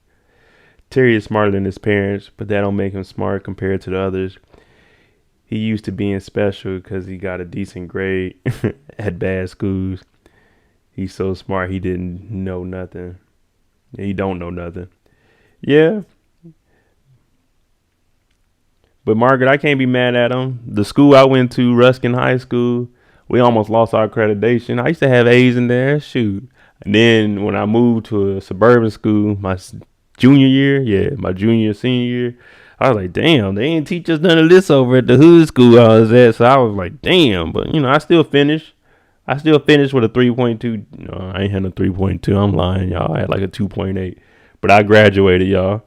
Terry is smarter than his parents, but that don't make him smart compared to the others. He used to being special because he got a decent grade at bad schools. He's so smart he didn't know nothing. He don't know nothing. Yeah. But Margaret, I can't be mad at him. The school I went to, Ruskin High School, we almost lost our accreditation. I used to have A's in there. Shoot. And then when I moved to a suburban school, my junior senior year, I was like, damn, they ain't teach us none of this over at the hood school I was at. So I was like, damn. But, I still finished. with a 3.2. No, I ain't had a 3.2. I'm lying, y'all. I had like a 2.8. But I graduated, y'all.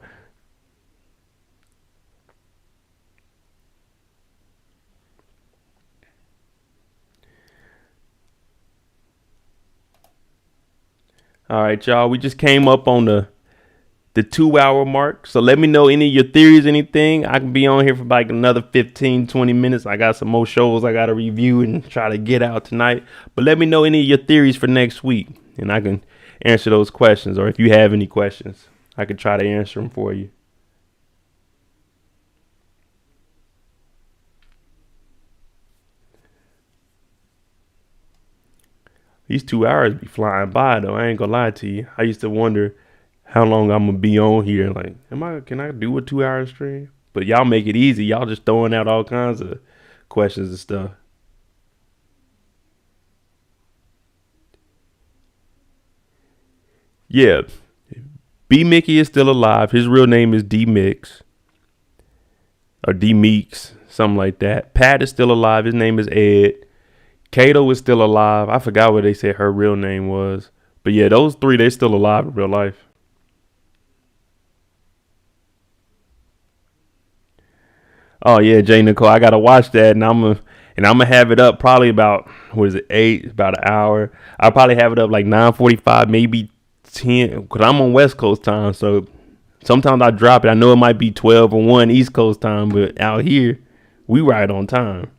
All right, y'all. We just came up on the 2-hour mark. So let me know any of your theories, anything. I can be on here for like another 15, 20 minutes. I got some more shows I got to review and try to get out tonight. But let me know any of your theories for next week. And I can answer those questions. Or if you have any questions, I can try to answer them for you. These 2 hours be flying by, though. I ain't gonna lie to you. I used to wonder how long I'm gonna be on here. Like, can I do a 2-hour stream? But y'all make it easy. Y'all just throwing out all kinds of questions and stuff. Yeah. B Mickey is still alive. His real name is D Mix. Or D Meeks, something like that. Pat is still alive. His name is Ed. Kato is still alive. I forgot what they said her real name was. But yeah, those 3, they still alive in real life. Oh yeah, J Nicole, I gotta watch that, and I'm gonna have it up probably about 8, about an hour. I'll probably have it up like 9:45, maybe 10, because I'm on West Coast time, so sometimes I drop it. I know it might be 12 or 1 East Coast time, but out here we right on time.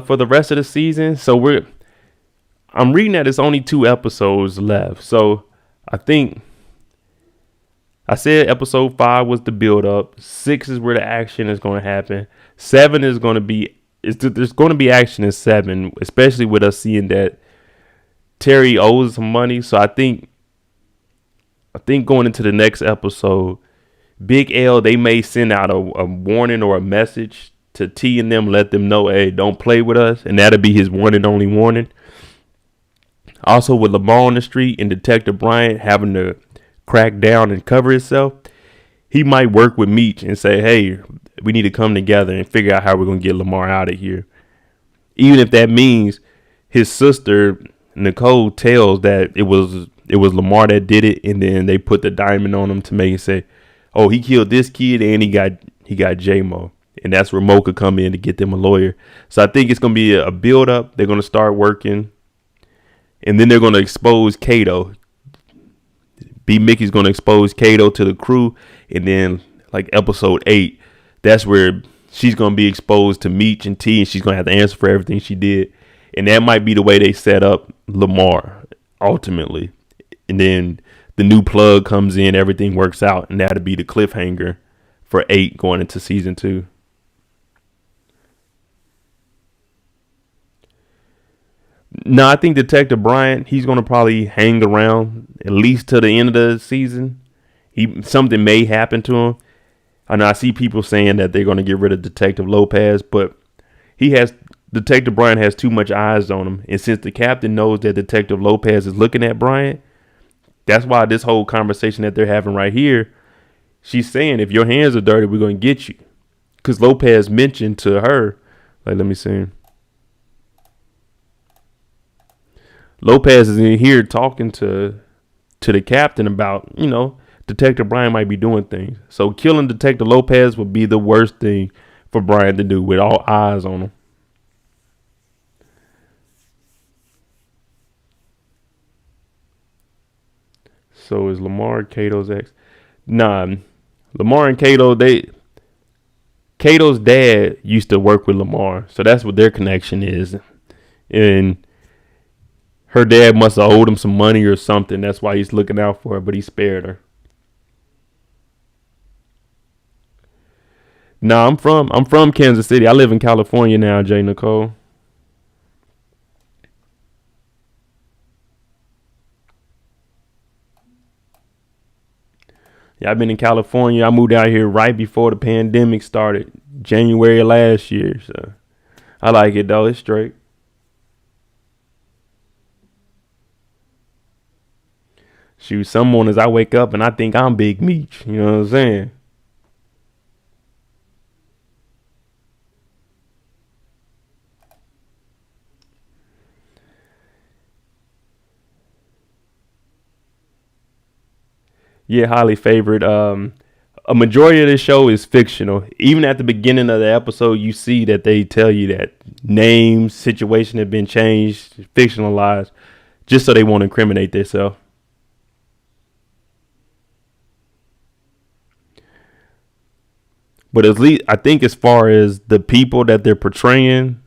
For the rest of the season, so I'm reading that it's only 2 episodes left. So I think I said episode 5 was the build up. 6 is where the action is going to happen. 7 is going to be there's going to be action in 7, especially with us seeing that Terry owes some money. So I think going into the next episode, Big L, they may send out a warning or a message to T and them, let them know, hey, don't play with us. And that'll be his one and only warning. Also, with Lamar on the street and Detective Bryant having to crack down and cover himself, he might work with Meech and say, hey, we need to come together and figure out how we're going to get Lamar out of here. Even if that means his sister, Nicole, tells that it was Lamar that did it, and then they put the diamond on him to make it say, oh, he killed this kid and he got J-Mo. And that's where Mo could come in to get them a lawyer. So I think it's going to be a build up. They're going to start working. And then they're going to expose Kato. B. Mickey's going to expose Kato to the crew. And then like episode 8, that's where she's going to be exposed to Meech and T, and she's going to have to answer for everything she did. And that might be the way they set up Lamar ultimately. And then the new plug comes in, everything works out, and that'll be the cliffhanger for 8 going into season 2. No, I think Detective Bryant, he's going to probably hang around at least to the end of the season. Something may happen to him. I know I see people saying that they're going to get rid of Detective Lopez, but Detective Bryant has too much eyes on him. And since the captain knows that Detective Lopez is looking at Bryant, that's why this whole conversation that they're having right here, she's saying, if your hands are dirty, we're going to get you. Because Lopez mentioned to her, like, let me see. Lopez is in here talking to the captain about, Detective Bryant might be doing things. So killing Detective Lopez would be the worst thing for Bryant to do with all eyes on him. So is Lamar Kato's ex? Nah, Lamar and Kato, Kato's dad used to work with Lamar. So that's what their connection is. And her dad must have owed him some money or something. That's why he's looking out for her, but he spared her. Nah, I'm from Kansas City. I live in California now, J. Nicole. Yeah, I've been in California. I moved out here right before the pandemic started, January of last year. So I like it though. It's straight. Shoot, some mornings I wake up and I think I'm Big Meech. You know what I'm saying? Yeah, highly favored. A majority of this show is fictional. Even at the beginning of the episode, you see that they tell you that names, situation have been changed, fictionalized, just so they won't incriminate themselves. But at least I think as far as the people that they're portraying,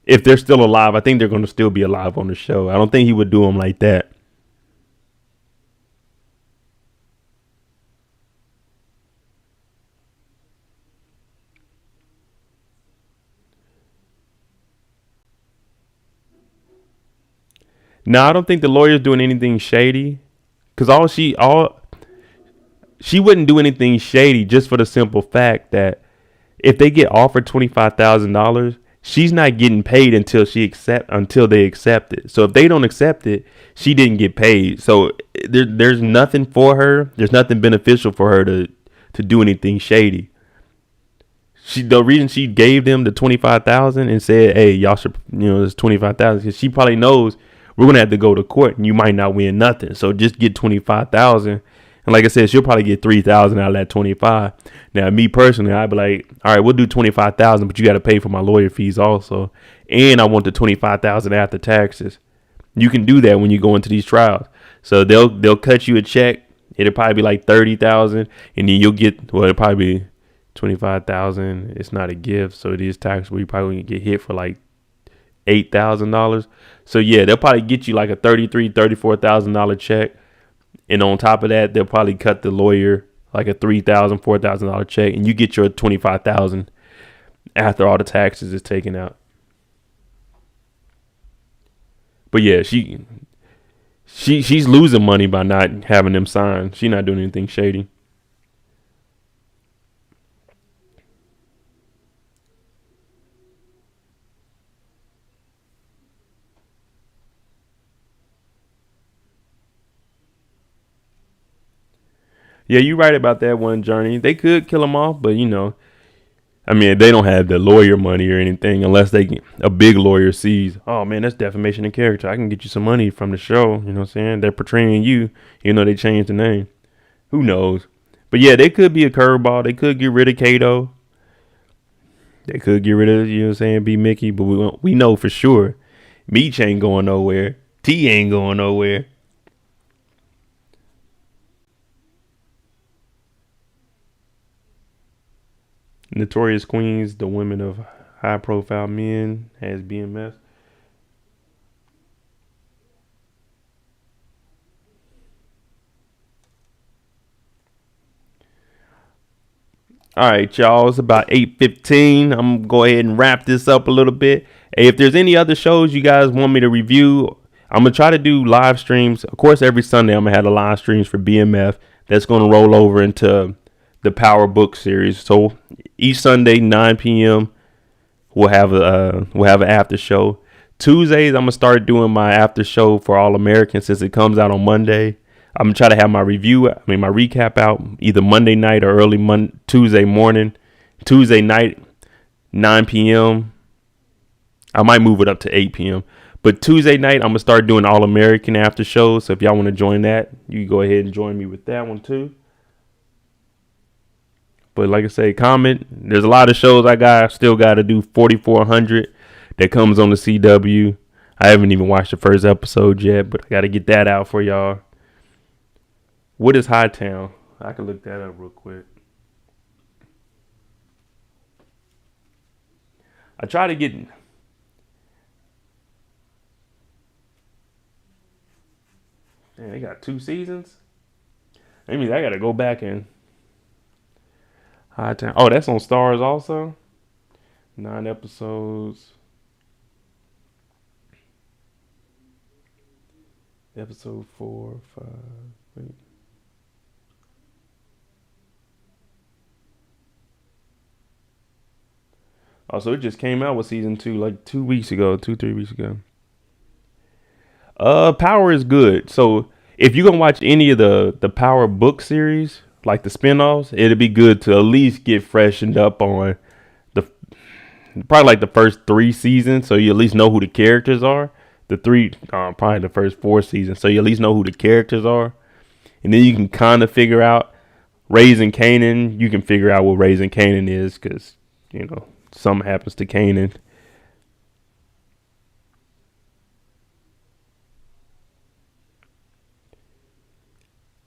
if they're still alive, I think they're going to still be alive on the show. I don't think he would do them like that. No, I don't think the lawyer's doing anything shady. Because she wouldn't do anything shady just for the simple fact that if they get offered $25,000, she's not getting paid until they accept it. So if they don't accept it, she didn't get paid. So there's nothing for her. There's nothing beneficial for her to do anything shady. The reason she gave them the $25,000 and said, "Hey, y'all should, it's $25,000," because she probably knows we're gonna have to go to court and you might not win nothing. So just get $25,000. And like I said, she'll probably get $3,000 out of that 25. Now, me personally, I'd be like, all right, we'll do $25,000, but you got to pay for my lawyer fees also, and I want the $25,000 after taxes. You can do that when you go into these trials. So they'll cut you a check. It'll probably be like $30,000, and then you'll get it'll probably be $25,000. It's not a gift, so it is taxable. You probably get hit for like $8,000. So yeah, they'll probably get you like a $34,000 check. And on top of that, they'll probably cut the lawyer like a $3,000, $4,000 check, and you get your $25,000 after all the taxes is taken out. But yeah, she's losing money by not having them signed. She's not doing anything shady. Yeah, you're right about that one, Journey. They could kill him off, but you know, I mean, they don't have the lawyer money or anything unless a big lawyer sees, oh man, that's defamation of character. I can get you some money from the show. You know what I'm saying? They're portraying you, even though they changed the name. Who knows? But yeah, they could be a curveball. They could get rid of Kato. They could get rid of, you know what I'm saying, be Mickey. But we know for sure Meech ain't going nowhere. T ain't going nowhere. Notorious Queens, the women of high profile men, has BMF. All right, y'all. It's about 8:15. I'm gonna go ahead and wrap this up a little bit. Hey, if there's any other shows you guys want me to review, I'm gonna try to do live streams. Of course, every Sunday I'm gonna have the live streams for BMF. That's gonna roll over into the Power Book series. So each Sunday, 9 p.m., we'll have an after show. Tuesdays, I'm gonna start doing my after show for All American since it comes out on Monday. I'm gonna try to have my my recap out either Monday night or early Tuesday morning. Tuesday night, 9 p.m. I might move it up to 8 p.m. But Tuesday night, I'm gonna start doing All American after shows. So if y'all want to join that, you can go ahead and join me with that one too. But like I say, comment. There's a lot of shows I still got to do. 4400 that comes on the CW. I haven't even watched the first episode yet, but I got to get that out for y'all. What is Hightown? I can look that up real quick. I try to get. Man, they got 2 seasons. That means I got to go back and. Hightown. Oh, that's on Starz also. 9 episodes. Episode 4, 5. Wait. Oh, so it just came out with season 2 like 2 weeks ago, 3 weeks ago. Power is good. So if you're gonna watch any of the Power book series, like the spinoffs, it'd be good to at least get freshened up on probably like the first 3 seasons, so you at least know who the characters are. Probably the first 4 seasons, so you at least know who the characters are, and then you can kind of figure out Raising Kanan. You can figure out what Raising Kanan is, because you know something happens to Kanan.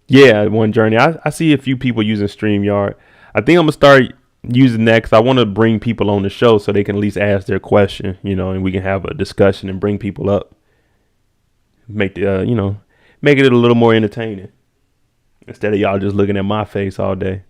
Yeah, one journey. I see a few people using StreamYard. I think I'm gonna start using that because I want to bring people on the show so they can at least ask their question, you know, and we can have a discussion and bring people up. Make it a little more entertaining instead of y'all just looking at my face all day.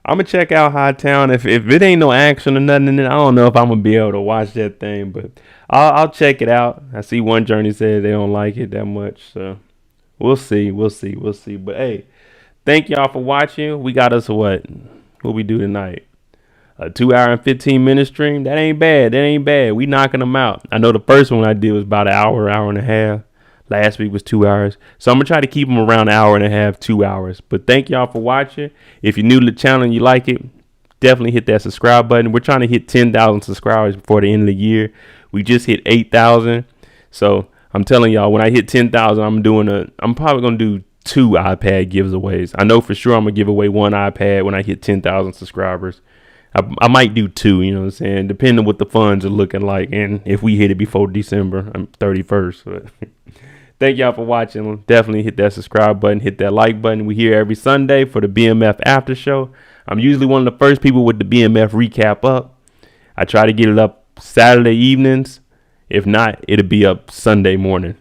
I'm gonna check out Hightown. If it ain't no action or nothing, then I don't know if I'm gonna be able to watch that thing. But I'll check it out. I see One Journey said they don't like it that much, so we'll see. But hey, thank y'all for watching. We got us what we do tonight? A 2 hour and 15-minute stream. That ain't bad. We knocking them out. I know the first one I did was about an hour and a half. Last week was 2 hours. So I'm going to try to keep them around an hour and a half, 2 hours. But thank y'all for watching. If you're new to the channel and you like it, definitely hit that subscribe button. We're trying to hit 10,000 subscribers before the end of the year. We just hit 8,000. So I'm telling y'all, when I hit 10,000, I'm probably going to do 2 iPad giveaways. I know for sure I'm going to give away 1 iPad when I hit 10,000 subscribers. I might do 2, you know what I'm saying, depending on what the funds are looking like and if we hit it before December 31st. But thank y'all for watching. Definitely hit that subscribe button, hit that like button. We here every Sunday for the BMF after show. I'm usually one of the first people with the BMF recap up. I try to get it up Saturday evenings. If not, it'll be up Sunday morning.